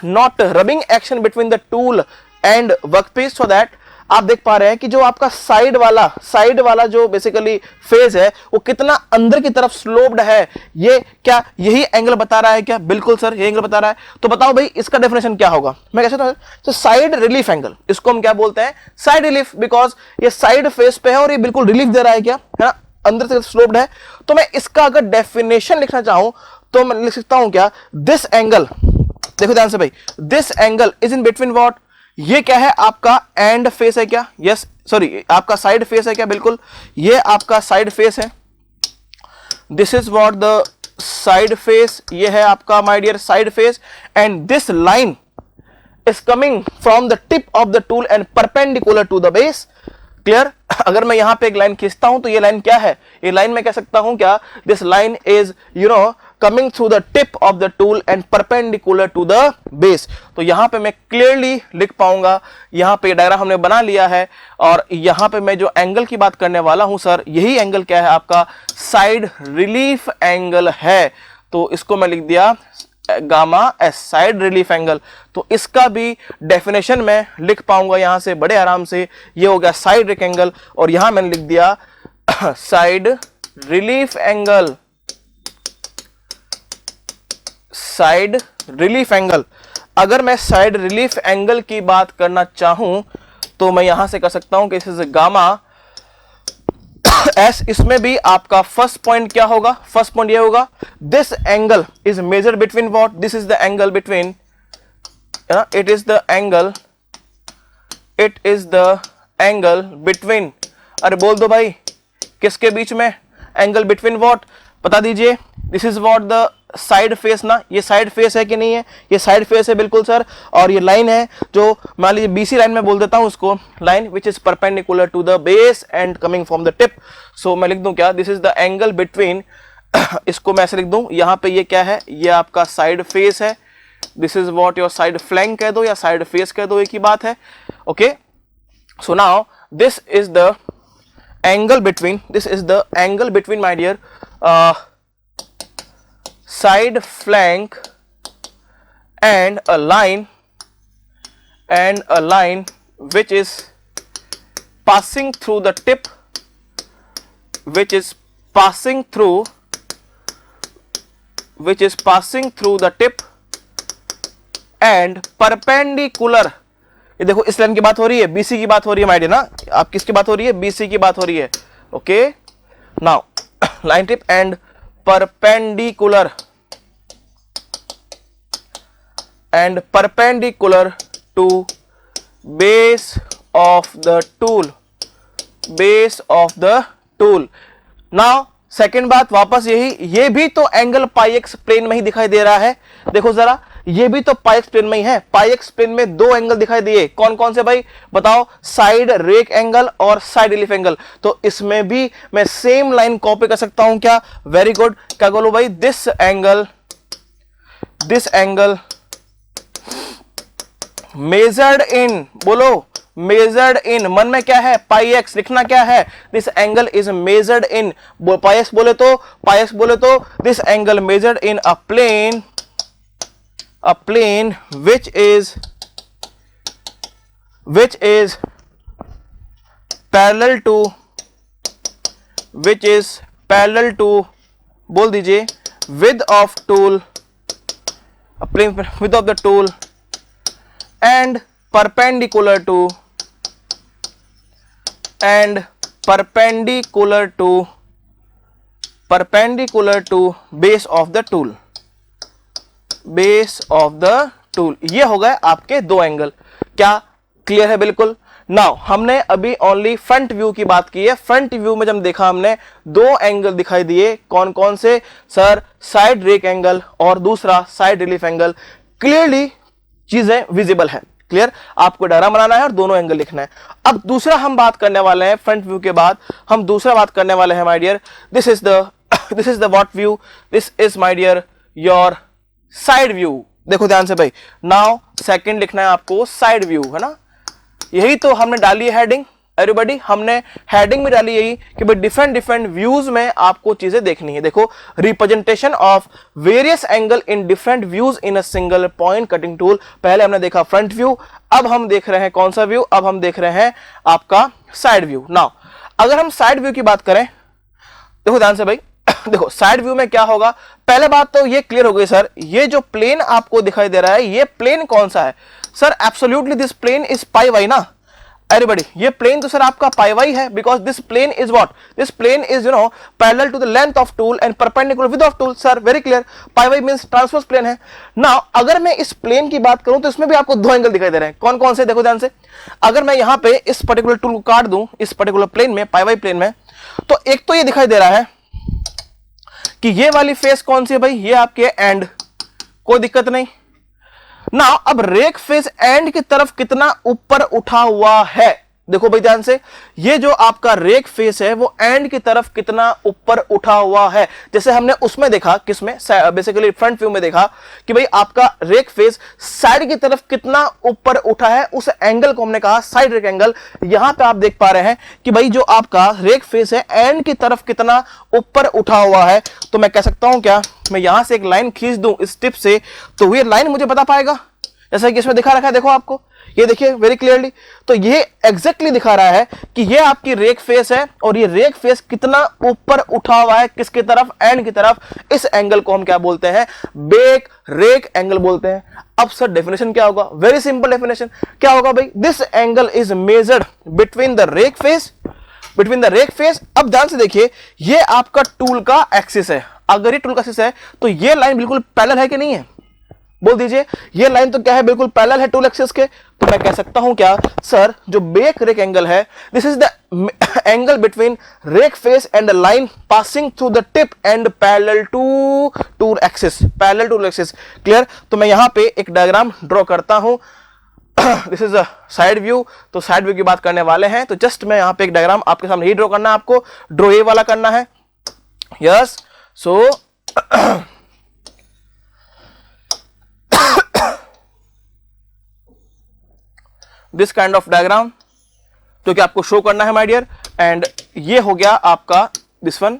not rubbing action between the tool and workpiece, so that आप देख पा रहे हैं कि जो आपका साइड वाला जो बेसिकली फेस है वो कितना अंदर की तरफ स्लोप्ड है। ये क्या यही एंगल बता रहा है क्या, बिल्कुल सर ये एंगल बता रहा है। तो बताओ भाई इसका डेफिनेशन क्या होगा, मैं कैसे तो साइड रिलीफ एंगल, इसको हम क्या बोलते हैं, साइड रिलीफ, बिकॉज ये साइड फेस पे है और ये बिल्कुल रिलीफ दे रहा है क्या, है ना, अंदर से स्लोप्ड है। तो मैं इसका अगर डेफिनेशन लिखना चाहूं तो मैं लिख सकता हूं क्या, दिस एंगल, देखो ध्यान से भाई, this angle is in between what, ये क्या है आपका एंड फेस है क्या, यस सॉरी आपका साइड फेस है क्या, बिल्कुल ये आपका साइड फेस है, this is what the side face, ये है आपका my dear side face, and this line is coming from the tip of the tool and perpendicular to the base. Clear, अगर मैं यहां पे एक लाइन खींचता हूं तो ये लाइन क्या है, ये लाइन मैं कह सकता हूं क्या, this line is coming through the tip of the tool and perpendicular to the base। तो यहां पे मैं क्लियरली लिख पाऊंगा, यहां पे डायग्राम हमने बना लिया है, और यहां पे मैं जो एंगल की बात करने वाला हूं सर, यही एंगल क्या है आपका, साइड रिलीफ एंगल है। तो इसको मैं लिख दिया gamma S, side relief angle. तो इसका भी डेफिनेशन में लिख पाऊंगा यहां से बड़े आराम से, ये हो गया साइड रेक एंगल, और यहां मैंने लिख दिया side relief angle, side relief angle. अगर मैं साइड रिलीफ एंगल की बात करना चाहूं तो मैं यहां से कर सकता हूं कि इस गामा एस, इसमें भी आपका फर्स्ट पॉइंट क्या होगा, फर्स्ट पॉइंट ये होगा, this angle is measure between what, this is the angle between, it is the angle between, अरे बोल दो भाई किसके बीच में, एंगल बिटवीन व्हाट, बता दीजिए। This is what the side face ना, ये साइड फेस है कि नहीं है? ये साइड फेस है बिल्कुल सर। और ये लाइन है जो मान लीजिए बीसी लाइन में बोल देता हूं उसको, line which is perpendicular to the base and coming from the tip. So मैं लिख दूं क्या, this is the angle between, इसको मैं ऐसे लिख दूं, यहां पे ये क्या है, ये आपका साइड फेस है। This is what your side flank कह दो या साइड फेस कह दो, एक ही बात है। Okay, so now this is the angle between, this is the angle between my dear side flank and a line which is passing through the tip, which is passing through the tip and perpendicular। ये देखो इस line की बात हो रही है, BC की बात हो रही है माय डियर ना, आप किसकी बात हो रही है, बीसी की बात हो रही है। Okay, now line tip and perpendicular to base of the tool, now second बात वापस यही, ये भी तो एंगल पाई एक्स प्लेन में ही दिखाई दे रहा है। देखो जरा, ये भी तो पाई एक्स प्लेन में ही है। पाई एक्स प्लेन में दो एंगल दिखाई दिए, कौन कौन से भाई बताओ, साइड रेक एंगल और साइड रिलीफ एंगल। तो इसमें भी मैं सेम लाइन कॉपी कर सकता हूं क्या? वेरी गुड, क्या बोलो भाई, दिस एंगल मेजर्ड इन, बोलो मेजर्ड इन, मन में क्या है, पाई एक्स लिखना क्या है, this angle is measured in, pi x बोले तो this angle measured in a plane which is parallel to बोल दीजिए width of tool, a plane width of the tool and perpendicular to base of the tool। ये हो गए आपके दो angle. क्या क्लियर है? बिल्कुल। नाउ हमने अभी ओनली फ्रंट व्यू की बात की है। फ्रंट व्यू में जब देखा हमने दो एंगल दिखाई दिए, कौन कौन से सर, साइड रेक एंगल और दूसरा साइड रिलीफ एंगल। क्लियरली चीजें विजिबल है, क्लियर, आपको डायग्राम बनाना है और दोनों एंगल लिखना है। अब दूसरा हम बात करने वाले हैं, फ्रंट व्यू के बाद हम दूसरा बात करने वाले हैं my dear, this is the what view, this is my dear your side view. देखो ध्यान से भाई, नाउ सेकंड लिखना है आपको साइड व्यू, है ना, यही तो हमने डाली है हेडिंग। एवरीबॉडी, हमने हेडिंग में डाली यही कि भाई डिफरेंट व्यूज में आपको चीजें देखनी है। देखो, representation of various angle in different views in a single point cutting tool. पहले हमने देखा फ्रंट व्यू, अब हम देख रहे हैं कौन सा व्यू, अब हम देख रहे हैं आपका साइड व्यू। नाउ अगर हम साइड व्यू की बात करें, देखो ध्यान से भाई, देखो साइड व्यू में क्या होगा, पहले बात तो ये क्लियर हो गई सर, ये जो प्लेन आपको दिखाई दे रहा है, ये प्लेन कौन सा है sir? Absolutely this plane is pi y ना। एवरीबॉडी, ये प्लेन तो सर आपका पाई वाई है, because this plane is what, this plane is parallel to the length of tool and perpendicular width of tool. Sir very clear, pi y means transverse plane है। Now अगर मैं इस plane की बात करूं तो इसमें भी आपको दो एंगल दिखाई दे रहे हैं, कौन कौन से? देखो ध्यान से, अगर मैं यहां पे इस पर्टिकुलर टूल को काट दूं, इस पर्टिकुलर प्लेन में, पाई वाई प्लेन में, तो एक तो ये दिखाई दे रहा है कि ये वाली फेस कौन सी है भाई, ये आपके एंड, कोई दिक्कत नहीं ना। अब रेक फेस एंड की तरफ कितना ऊपर उठा हुआ है, देखो भाई ध्यान से, ये जो आपका रेक फेस है वो एंड की तरफ कितना ऊपर उठा हुआ है। जैसे हमने उसमें देखा, किसमें, बेसिकली फ्रंट व्यू में देखा कि भाई आपका रेक फेस साइड की तरफ कितना ऊपर उठा है, उस एंगल को हमने कहा साइड रेक एंगल। यहां पे आप देख पा रहे हैं कि भाई जो आपका रेक फेस है एंड की तरफ कितना ऊपर उठा हुआ है। तो मैं कह सकता हूं क्या, मैं यहां से एक लाइन खींच दूं इस टिप से, तो ये लाइन मुझे बता पाएगा, जैसा कि इसमें दिखा रखा है, देखो आपको ये देखिए वेरी क्लियरली। तो ये एग्जैक्टली दिखा रहा है कि ये आपकी रेक फेस है और ये रेक फेस कितना ऊपर उठा हुआ है, किसकी तरफ, एंड की तरफ। इस एंगल को हम क्या बोलते हैं, बेक रेक एंगल बोलते हैं। अब सर डेफिनेशन क्या होगा, वेरी सिंपल डेफिनेशन, क्या होगा भाई, this angle is measured between the rake face, अब ध्यान से देखिए, ये आपका टूल का एक्सिस है। अगर ये टूल का एक्सिस है तो ये लाइन बिल्कुल पैरेलल है कि नहीं है, बोल दीजिए। ये लाइन तो क्या है, बिल्कुल पैरेलल है टूल एक्सिस के, तो मैं कह सकता हूं क्या सर, जो बेक रेक एंगल है, this is the angle between rake face and the line passing through the tip and parallel to tool axis, parallel tool axis. Clear? तो मैं यहां पे एक डायग्राम ड्रॉ करता हूं। This is a side view, तो side view की बात करने वाले हैं, तो जस्ट मैं यहां पे एक डायग्राम आपके सामने ही ड्रॉ करना है, आपको ड्रॉ ये वाला करना है। Yes, so this kind of diagram जो कि आपको शो करना है माय डियर, एंड ये हो गया आपका this one.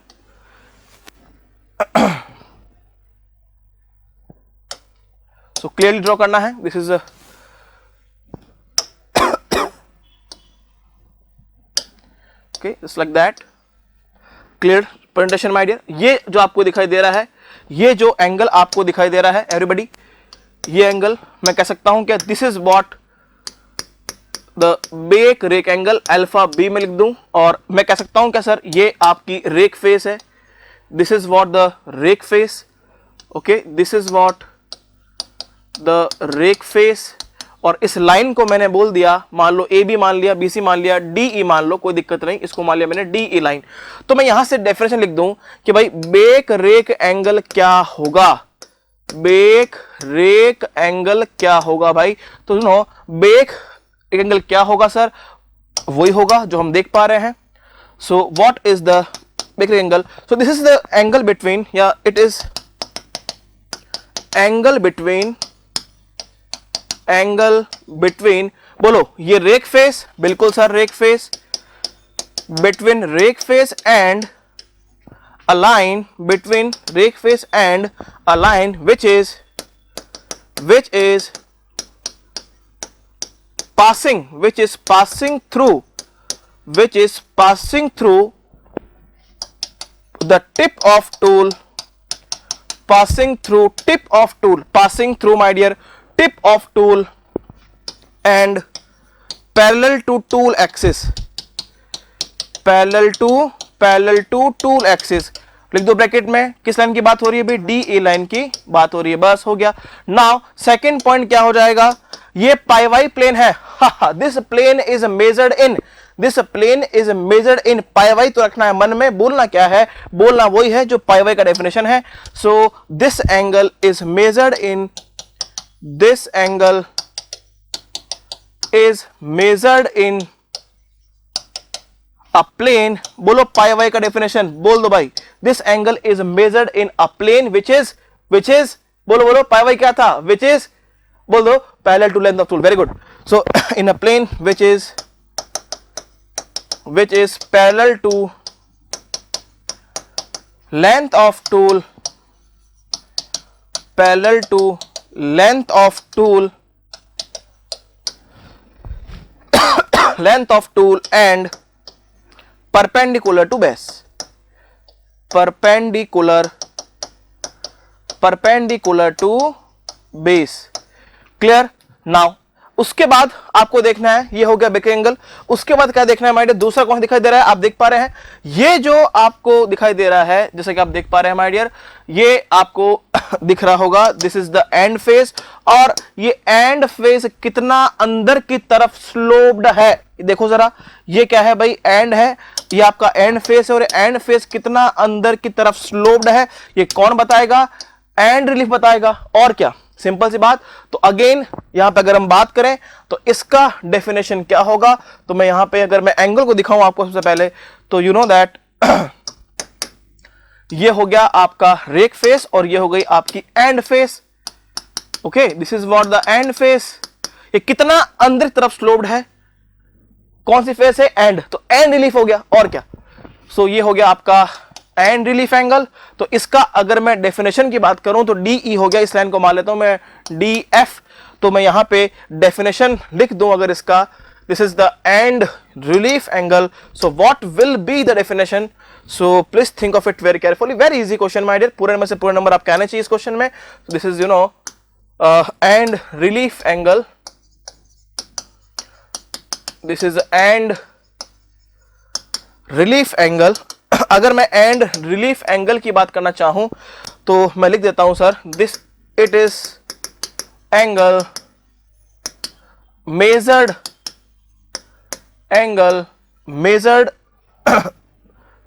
So clearly draw करना है, this is okay, just like that. Clear presentation my dear. ये जो आपको दिखाई दे रहा है, ये जो एंगल आपको दिखाई दे रहा है एवरीबॉडी, ये एंगल मैं कह सकता हूं क्या, this is what the back rake angle, alpha B में लिख दूं, और मैं कह सकता हूं क्या सर, ये आपकी रेक फेस है, this is what the rake face. Okay, this is what the rake face, और इस लाइन को मैंने बोल दिया, मान लो ए बी मान लिया, बी सी मान लिया, डी ई मान लो, कोई दिक्कत नहीं, इसको मान लिया मैंने डी ई लाइन। तो मैं यहां से डेफिनेशन लिख दूं कि भाई बेक रेक एंगल क्या होगा, बेक रेक एंगल क्या होगा भाई, तो सुनो, बेक एंगल क्या होगा सर, वही होगा जो हम देख पा रहे हैं। So what is the back rake angle, so this is the angle between, या it is angle between, angle between, बोलो ये रेक फेस, बिल्कुल sir rake face, between rake face and a line, between rake face and a line which is passing through the tip of tool, passing through my dear tip of tool and parallel to tool axis, parallel to tool axis। लिख दो bracket में, किस line की बात हो रही है भाई, डी ए लाइन की बात हो रही है, बस हो गया। नाउ सेकंड पॉइंट क्या हो जाएगा, ये पाई वाई प्लेन है, this plane is measured in pi y, तो रखना है मन में, बोलना क्या है, बोलना वही है जो पाई वाई का डेफिनेशन है। So this angle is measured in, this angle is measured in a plane, बोलो पाई वाई का डेफिनेशन बोल दो भाई, this angle is measured in a plane which is बोलो पाई वाई क्या था, which is बोल दो parallel to length of tool, very good। so in a plane which is parallel to length of tool, parallel to length of tool and perpendicular to base, perpendicular to base। Clear? Now उसके बाद आपको देखना है, ये हो गया bake angle, उसके बाद क्या देखना है माय डियर, दूसरा कौन दिखाई दे रहा है, आप देख पा रहे हैं, ये जो आपको दिखाई दे रहा है, जैसे कि आप देख पा रहे हैं माय डियर, ये आपको दिख रहा होगा, this is the and face, और ये एंड फेस कितना अंदर की तरफ स्लोप्ड है, देखो जरा, ये क्या है भाई, एंड है, ये आपका एंड फेस है, और एंड फेस कितना अंदर की तरफ स्लोप्ड है, ये कौन बताएगा, एंड रिलीफ बताएगा, और क्या, सिंपल सी बात। तो अगेन यहां पे अगर हम बात करें तो इसका डेफिनेशन क्या होगा, तो मैं यहां पे अगर मैं एंगल को दिखाऊं आपको सबसे पहले, तो यू नो दैट ये हो गया आपका रेक फेस, और ये हो गई आपकी and face. Okay, this is what the end face, ये कितना अंदर की तरफ स्लोप्ड है, कौन सी फेस है, एंड, तो एंड रिलीफ हो गया, और क्या। सो ये हो गया आपका एंड रिलीफ एंगल। तो इसका अगर मैं डेफिनेशन की बात करूं तो डी ई हो गया, इस लाइन को मान लेता हूं मैं डी एफ, तो मैं यहां पे डेफिनेशन लिख दूं अगर इसका, this is the end relief angle. So what will be the definition, so please think of it very carefully, very easy question my dear, पूरे में से पूरे नंबर आपके आने चाहिए इस क्वेश्चन में। This is you no and relief angle, this is and relief angle. अगर मैं एंड रिलीफ एंगल की बात करना चाहूं तो मैं लिख देता हूं sir, this it is angle, measured angle measured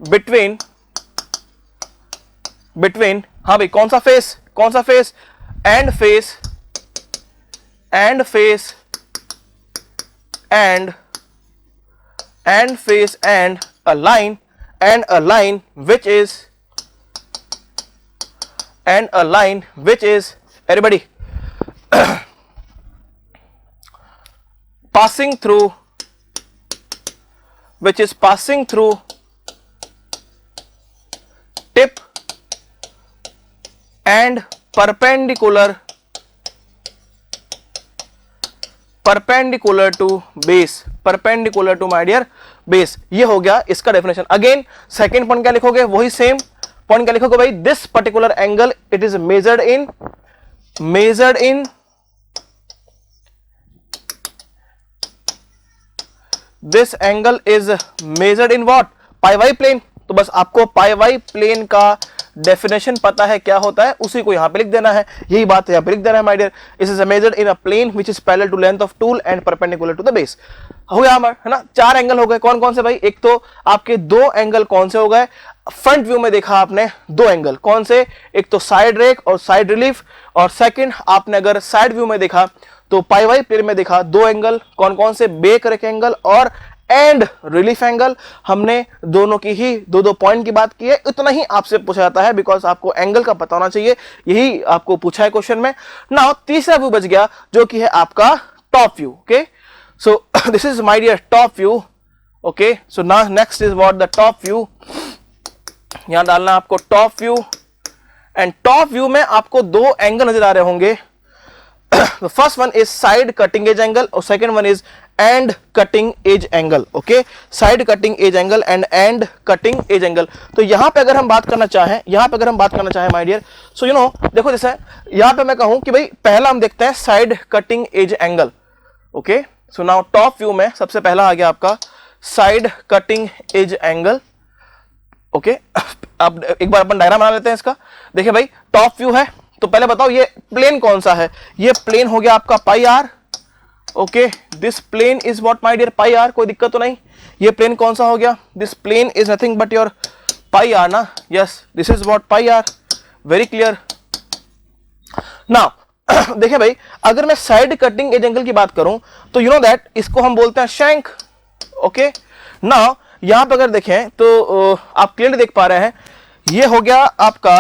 between हाँ भाई कौन सा face and face and face and face and a line which is everybody passing through tip and perpendicular to base, perpendicular to my dear base. ये हो गया इसका definition. Again second point क्या लिखोगे, वही सेम पॉइंट क्या लिखोगे भाई, this particular angle it is measured in this angle is measured in what, pi y plane. तो बस आपको पाई वाई प्लेन का डेफिनेशन पता है क्या होता है, उसी को यहां पे लिख देना है. यही बात यहां पे लिख देना है my dear. It is measured in a plane which is parallel to length of tool and perpendicular to the base. हो गया हमारा, है ना. चार एंगल हो गए. कौन कौन से भाई, एक तो आपके दो एंगल कौन से हो गए, फ्रंट व्यू में देखा आपने दो एंगल कौन से, एक तो साइड रेक और साइड रिलीफ, और सेकंड आपने अगर साइड व्यू में देखा तो पाई वाई प्लेन में देखा दो एंगल कौन कौन से, बेक रेक एंगल और एंड रिलीफ एंगल. हमने दोनों की ही दो पॉइंट की बात की है. इतना ही आपसे पूछा जाता है बिकॉज आपको एंगल का पता होना चाहिए. यही आपको पूछा है क्वेश्चन में. नाउ तीसरा व्यू बच गया जो कि है आपका top view. Okay, so this is my dear top view. Okay, so now next is what the top view. यहां डालना आपको top view, and top view में आपको दो एंगल नजर आ रहे होंगे. The first one is side cutting edge angle और second one is end cutting edge angle. Okay, side cutting edge angle and end cutting edge angle. तो यहाँ पे अगर हम बात करना चाहें my dear, so you know देखो जैसे यहाँ पे मैं कहूँ कि भाई पहला हम देखते हैं side cutting edge angle. Okay, so now top view में सबसे पहला आ गया आपका side cutting edge angle. Okay, अब एक बार अपन डायग्राम बना लेते हैं इसका. देखिए भाई टॉप व्यू है तो पहले बताओ ये प्लेन कौन सा है, ये प्लेन हो गया आपका pi r. Okay, this plane is what my dear pi r. कोई दिक्कत तो नहीं. ये प्लेन कौन सा हो गया, this plane is nothing but your pi r ना. Yes, this is what pi r. Very clear. Now देखिए भाई अगर मैं साइड कटिंग एज एंगल की बात करूं तो यू नो दैट इसको हम बोलते हैं शैंक. ओके, नाउ यहां पर अगर देखें तो आप क्लियरली देख पा रहे हैं ये हो गया आपका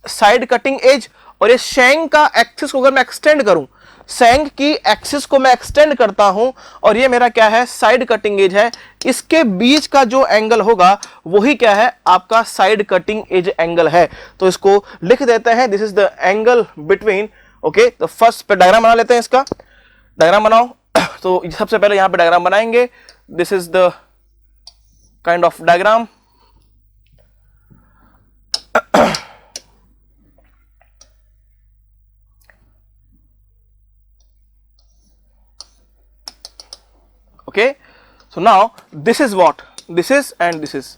साइड कटिंग एज, और ये शैंक का एक्सिस को अगर मैं एक्सटेंड करूं, शैंक की एक्सिस को मैं एक्सटेंड करता हूं और ये मेरा क्या है साइड कटिंग एज है. इसके बीच का जो एंगल होगा वही क्या है आपका साइड कटिंग एज एंगल है. तो इसको लिख देते हैं this is the angle between. Okay, तो फर्स्ट पे डायग्राम बना लेते हैं इसका. डायग्राम बनाओ. तो सबसे पहले यहां पे डायग्राम बनाएंगे. This is the kind of diagram. Okay, so now this is what, this is and this is.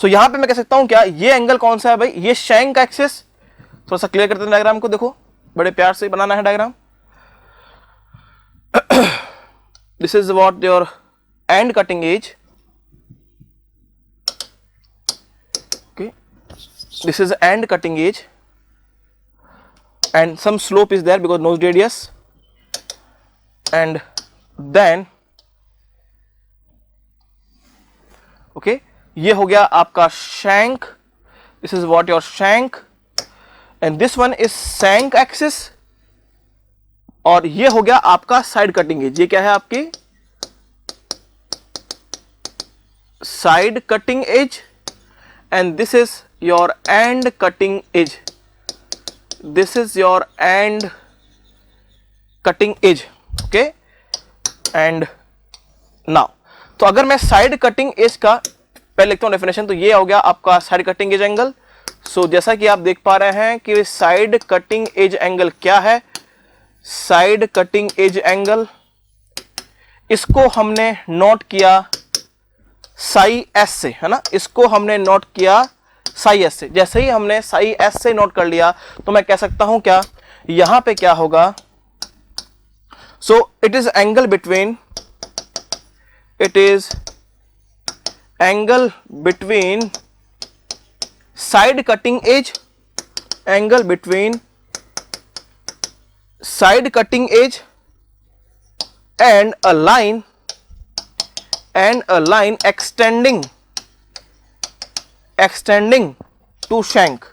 So यहां पे मैं कह सकता हूं क्या ये एंगल कौन सा है भाई, ये शैंक का एक्सिस. थोड़ा सा क्लियर करते हैं डायग्राम को. देखो बड़े प्यार से बनाना है diagram. This is what your end cutting edge. Okay, this is end cutting edge and some slope is there because nose radius, and then okay ये हो गया आपका shank. This is what your shank and this one is shank axis, और ये हो गया आपका side cutting as. ये क्या है आपकी side cutting edge, and this is your and cutting as. This is your and cutting edge. Okay, and now तो अगर मैं साइड कटिंग एज का पहले लिखता हूं डेफिनेशन, तो ये हो गया आपका साइड कटिंग एज एंगल. सो जैसा कि आप देख पा रहे हैं कि साइड कटिंग एज एंगल क्या है, साइड कटिंग एज एंगल इसको हमने नोट किया साई एस से, है ना. इसको हमने नोट किया साई एस से. जैसे ही हमने साई एस से नोट कर लिया तो मैं कह सकता हूं क्या यहां पे क्या होगा, सो it is angle between, it is angle between side cutting edge, angle between side cutting as and a line extending to shank,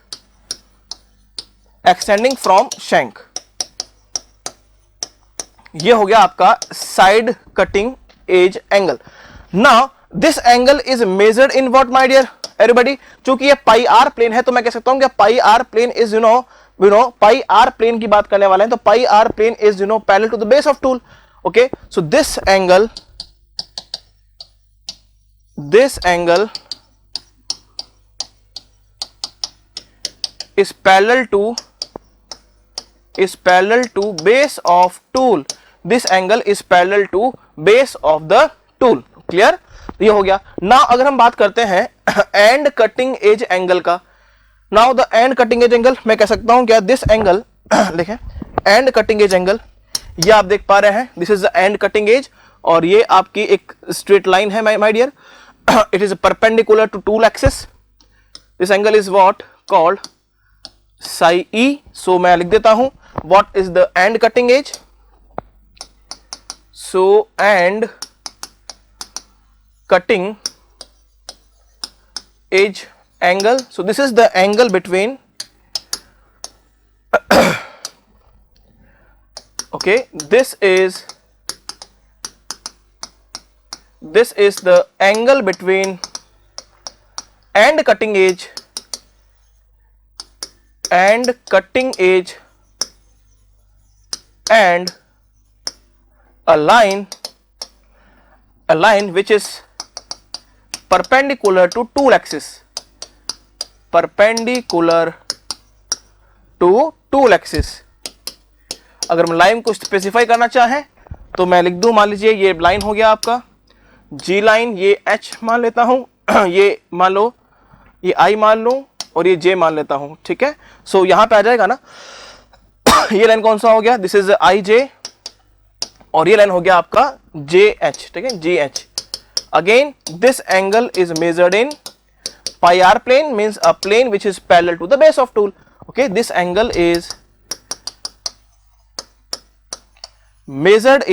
extending from shank. ये हो गया आपका side cutting edge angle. Now this angle is measured in what my dear everybody. चूंकि ये पाई are plane है तो मैं कह सकता हूं कि pi are plane is you know pi are plane की बात करने वाले हैं, तो pi are plane is parallel to the base of tool. Okay, so this angle is parallel to base of tool. This angle is parallel to base of the tool. Clear? ये हो गया. Now अगर हम बात करते हैं end cutting edge angle का, now the end cutting edge angle मैं कह सकता हूं क्या, this angle देखें end cutting edge angle, ये आप देख पा रहे हैं, this is the end cutting edge, और ये आपकी एक स्ट्रेट लाइन है my dear. It is perpendicular to tool axis. This angle is what called psi e. So मैं लिख देता हूं what is the end cutting edge. So end cutting edge angle, so this is the angle between okay, this is the angle between end cutting edge and a line which is perpendicular to tool axis, perpendicular to tool axis. अगर हम line को specify करना चाहें तो मैं लिख दूं, मान लीजिए ये लाइन हो गया आपका जी लाइन, ये एच मान लेता हूं, ये मान लो ये आई मान लूं, और ये जे मान लेता हूं. ठीक है, सो यहां पे आ जाएगा ना. ये लाइन कौन सा हो गया, दिस इज आई जे, और ये लाइन हो गया आपका जे एच. ठीक है, G H. Again this angle is measured in pi are plane, means a plane which is parallel to the base of tool. Okay, this angle is measured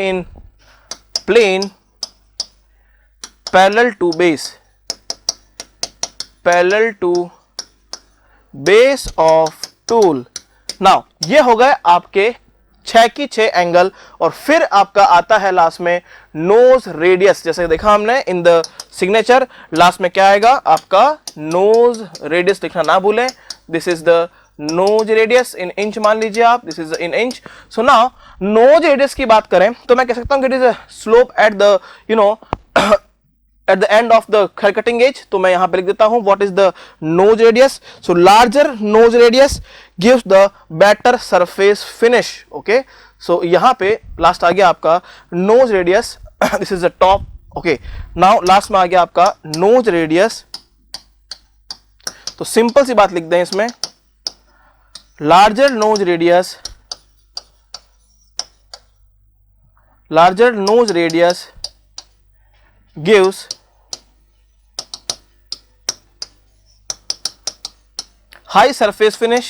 in plane parallel to base of tool. now ये हो गए आपके 6 की 6 angle, और फिर आपका आता है लास्ट में नोज रेडियस. जैसे देखा हमने इन द सिग्नेचर, लास्ट में क्या आएगा आपका नोज रेडियस, लिखना ना भूलें. This is the nose radius in inch मान लीजिए आप, this is in inch. So now nose radius की बात करें तो मैं कह सकता हूं कि it is a slope at the at the end of the cutting edge. तो मैं यहां पे लिख देता हूं what is the nose radius. So larger nose radius gives the better surface finish. Okay, so यहां पे लास्ट आ गया आपका nose radius, this is the top. Okay, now last में आ गया आपका नोज रेडियस. तो सिंपल सी बात लिख दें इसमें, larger nose radius gives high surface finish,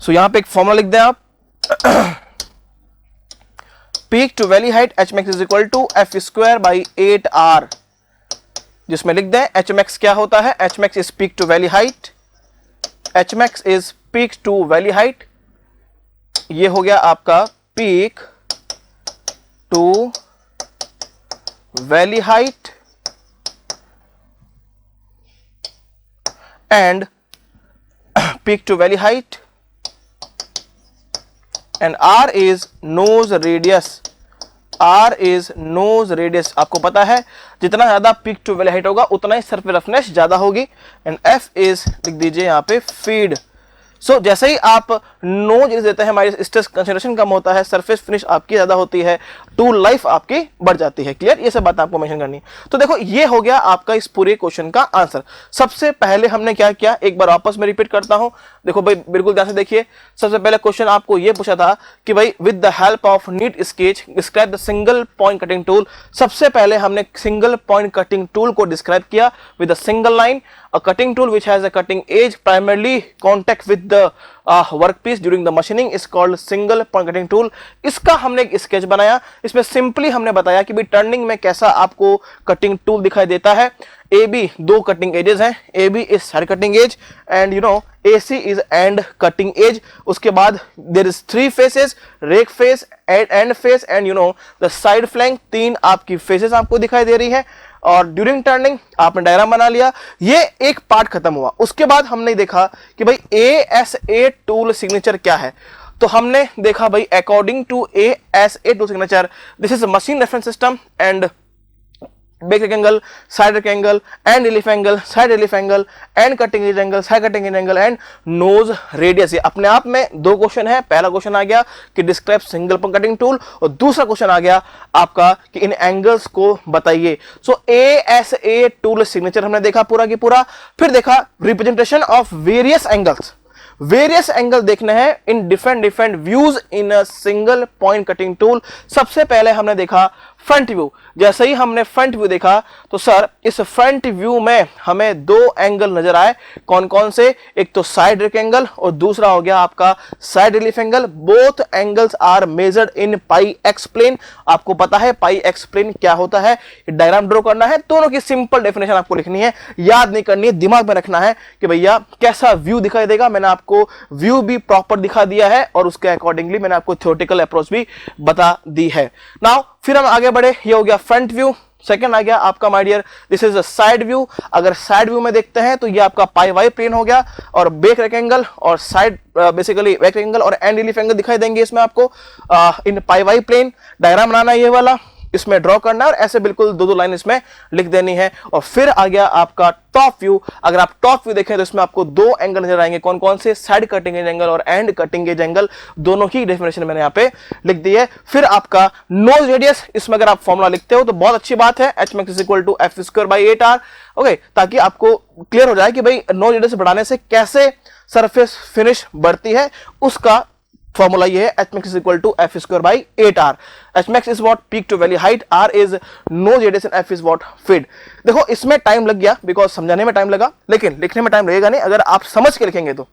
सो यहां पे एक फॉर्मूला लिख दें आप. Peak to valley height H max is equal to F square by 8r, जिसमें लिख दें एच मैक्स क्या होता है, H max is peak to valley height, H max is peak to valley height. ये हो गया आपका peak to valley height and peak to valley height, and R is nose radius. R is nose radius. आपको पता है जितना ज्यादा peak to valley height होगा उतना ही सरफेस रफनेस ज्यादा होगी. एंड F is लिख दीजिए यहाँ पे सो जैसे ही आप नो रेडियस देते हैं हमारी स्ट्रेस कंसंट्रेशन कम होता है, सरफेस फिनिश आपकी ज्यादा होती है, टूल लाइफ आपकी बढ़ जाती है। क्लियर, ये सब बात आपको मेंशन करनी है। तो देखो ये हो गया आपका इस पूरे क्वेश्चन का आंसर। सबसे पहले हमने क्या किया, एक बार वापस में रिपीट करता हूं। देखो भाई बिल्कुल ध्यान से देखिए। सबसे पहले क्वेश्चन आपको ये पूछा था कि भाई with the help of NEET sketch describe the single point cutting tool. सबसे पहले हमने सिंगल पॉइंट कटिंग टूल को डिस्क्राइब किया with a single line, a cutting tool which has a cutting edge primarily contact with the workpiece during the machining is called single point cutting tool। इसका हमने एक sketch बनाया, इसमें simply हमने बताया कि भाई टर्निंग में कैसा आपको कटिंग टूल दिखाई देता है। ए बी दो कटिंग एजेस हैं, A B is side cutting edge and you know A C is end cutting edge. उसके बाद there is three faces, rake face, end face and you know the side flank. तीन आपकी faces आपको दिखाई दे रही है और ड्यूरिंग टर्निंग आपने डायग्राम बना लिया। ये एक पार्ट खत्म हुआ। उसके बाद हमने देखा कि भाई ASA टूल सिग्नेचर क्या है। तो हमने देखा भाई according to ASA tool signature this is machine reference system and back rake angle, side rake angle and relief angle, side relief angle and cutting edge angle, side cutting edge angle and nose radius. ये अपने आप में दो question है। पहला question आ गया कि describe single point cutting tool और दूसरा क्वेश्चन आ गया आपका कि इन एंगल्स को बताइए। सो ASA टूल सिग्नेचर हमने देखा पूरा की पूरा। फिर देखा representation of various angles. Various angle देखने हैं in different views in a single point cutting tool. सबसे पहले हमने देखा फ्रंट व्यू। जैसे ही हमने फ्रंट व्यू देखा तो सर इस फ्रंट व्यू में हमें दो एंगल नजर आए। कौन कौन से, एक तो साइड रेक एंगल और दूसरा हो गया आपका side relief angle. Both angles are measured in pi x plane. आपको पता है पाई एक्स प्लेन क्या होता है, डायग्राम ड्रॉ करना है। दोनों की सिंपल डेफिनेशन आपको लिखनी है, याद नहीं करनी है, दिमाग में रखना है कि भैया कैसा व्यू दिखाई देगा। मैंने आपको व्यू भी प्रॉपर दिखा दिया है और उसके अकॉर्डिंगली मैंने आपको थ्योरेटिकल अप्रोच भी बता दी है। नाउ फिर हम आगे बढ़े। ये हो गया फ्रंट व्यू। सेकंड आ गया आपका my dear this is a side view. अगर साइड व्यू में देखते हैं तो ये आपका पाई वाई प्लेन हो गया और बैक रेक्टेंगल और साइड बेसिकली बैक रेक्टेंगल और एंड रिलीफ एंगल दिखाई देंगे इसमें आपको इन पाई वाई प्लेन। डायग्राम बनाना है ये वाला, इसमें ड्रॉ करना है और ऐसे बिल्कुल दो दो लाइन इसमें लिख देनी है। और फिर आ गया आपका टॉप व्यू। अगर आप टॉप व्यू देखें तो इसमें आपको दो एंगल नजर आएंगे। कौन कौन से, साइड कटिंग एज एंगल और एंड कटिंग एज एंगल। दोनों की डेफिनेशन मैंने यहाँ पे लिख दी है। फिर आपका नोज रेडियस, इसमें अगर आप फॉर्मूला लिखते हो तो बहुत अच्छी बात है, Hmax is equal to F square by 8R। Okay, ताकि आपको क्लियर हो जाए कि भाई नोज रेडियस बढ़ाने से कैसे सरफेस फिनिश बढ़ती है। उसका फॉर्मूला ये है Hmax is equal to F square by 8R। Hmax is what peak to valley height, R is nose radius and F is what feed। देखो इसमें टाइम लग गया बिकॉज समझाने में टाइम लगा, लेकिन लिखने में टाइम लगेगा नहीं। अगर आप समझ के लिखेंगे तो,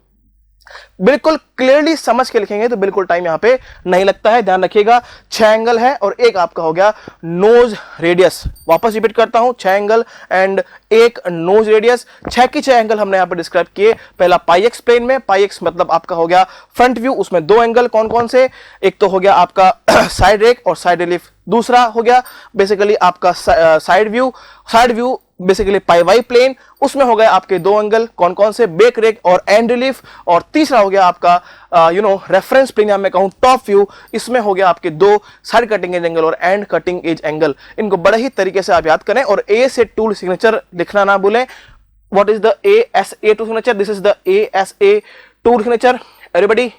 बिल्कुल क्लियरली समझ के लिखेंगे तो बिल्कुल टाइम यहां पे नहीं लगता है। ध्यान रखिएगा 6 एंगल है और एक आपका हो गया नोज रेडियस। वापस रिपीट करता हूं, 6 एंगल एंड एक नोज रेडियस। 6 की 6 एंगल हमने यहां पे डिस्क्राइब किए। पहला पाई एक्स प्लेन में, पाई एक्स मतलब आपका हो गया फ्रंट व्यू, उसमें दो एंगल कौन कौन से, एक तो हो गया आपका साइड रेक और साइड रिलीफ। दूसरा हो गया बेसिकली आपका साइड व्यू बेसिकली पाई वाई प्लेन, उसमें हो गए आपके दो एंगल कौन कौन से, बैक रेक और एंड रिलीफ। और तीसरा हो गया आपका रेफरेंस प्लेन या मैं कहूं टॉप व्यू, इसमें हो गया आपके दो साइड कटिंग एज एंगल और एंड कटिंग एज एंगल। इनको बड़े ही तरीके से आप याद करें और ए से टूल सिग्नेचर लिखना ना भूलें। What is the ASA tool signature? This is the ASA tool signature everybody.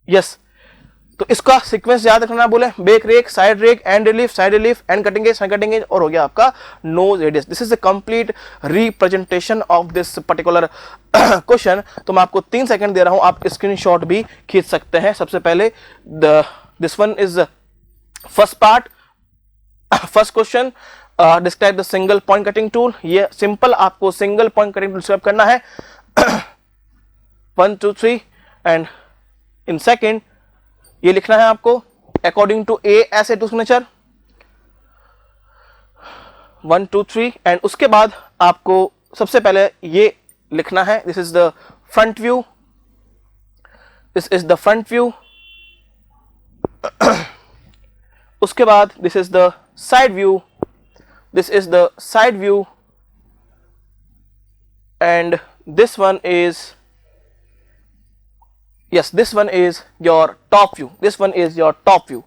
Yes, तो इसका सीक्वेंस याद रखना बोले, back rake, side rake, end relief, end cutting edge, side cutting edge और हो गया आपका nose radius. This is the complete representation of this particular question. तो मैं आपको 3 सेकंड दे रहा हूं, आप स्क्रीनशॉट भी खींच सकते हैं। सबसे पहले this one is first part, first question, describe the single point cutting tool. ये सिंपल आपको single point cutting tool describe करना है 1 2 3 एंड इन सेकंड ये लिखना है आपको according to ASA tool signature 1 2 3 and उसके बाद आपको सबसे पहले ये लिखना है this is the front view, this is the front view. उसके बाद this is the side view, this is the side view and this one is yes, this one is your top view, this one is your top view।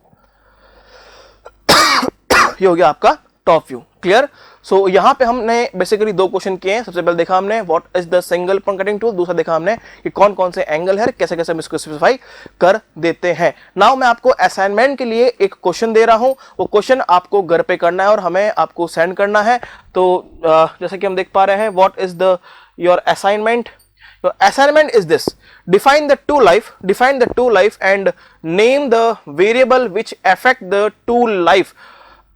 ये हो गया आपका top view. Clear? सो यहाँ पे हमने basically दो question किए हैं। सबसे पहले देखा हमने what is the single point cutting tool, दूसरा देखा हमने कि कौन कौन से एंगल है, कैसे कैसे हम इसको स्पेसिफाई कर देते हैं। नाउ मैं आपको असाइनमेंट के लिए एक क्वेश्चन दे रहा हूं, वो क्वेश्चन आपको घर पे करना है और हमें आपको सेंड करना है। तो जैसे कि हम देख पा रहे हैं, what is the your assignment. Your assignment is this: define the tool life and name the variable which affect the tool life।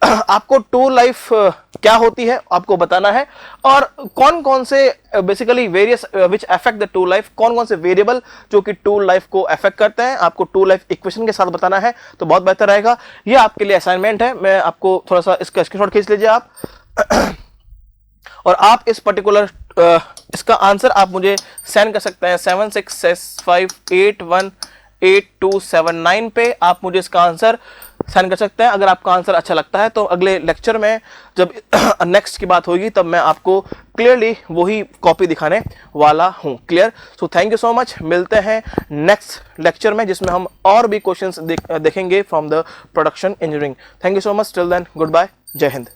आपको टूल लाइफ क्या होती है आपको बताना है, और कौन कौन से basically various which affect the tool life, कौन कौन से वेरिएबल जो कि टूल लाइफ को अफेक्ट करते हैं, आपको टूल लाइफ इक्वेशन के साथ बताना है। तो बहुत बेहतर रहेगा। ये आपके लिए असाइनमेंट है। मैं आपको थोड़ा सा इसका स्क्रीनशॉट खींच लीजिए आप और आप इस पर्टिकुलर इसका आंसर आप मुझे सेंड कर सकते हैं 7665818279 पे। आप मुझे इसका आंसर सेंड कर सकते हैं। अगर आपका आंसर अच्छा लगता है तो अगले लेक्चर में जब नेक्स्ट की बात होगी तब मैं आपको क्लियरली वही कॉपी दिखाने वाला हूं। Clear? So thank you so much. मिलते हैं नेक्स्ट लेक्चर में जिसमें हम और भी क्वेश्चंस देखेंगे from the production engineering. Thank you so much. Till then, good bye, जय हिंद।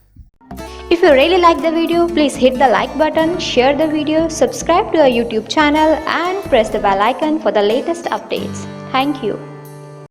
If you really like the video, please hit the like button, share the video, subscribe to our YouTube channel and press the bell icon for the latest updates. Thank you.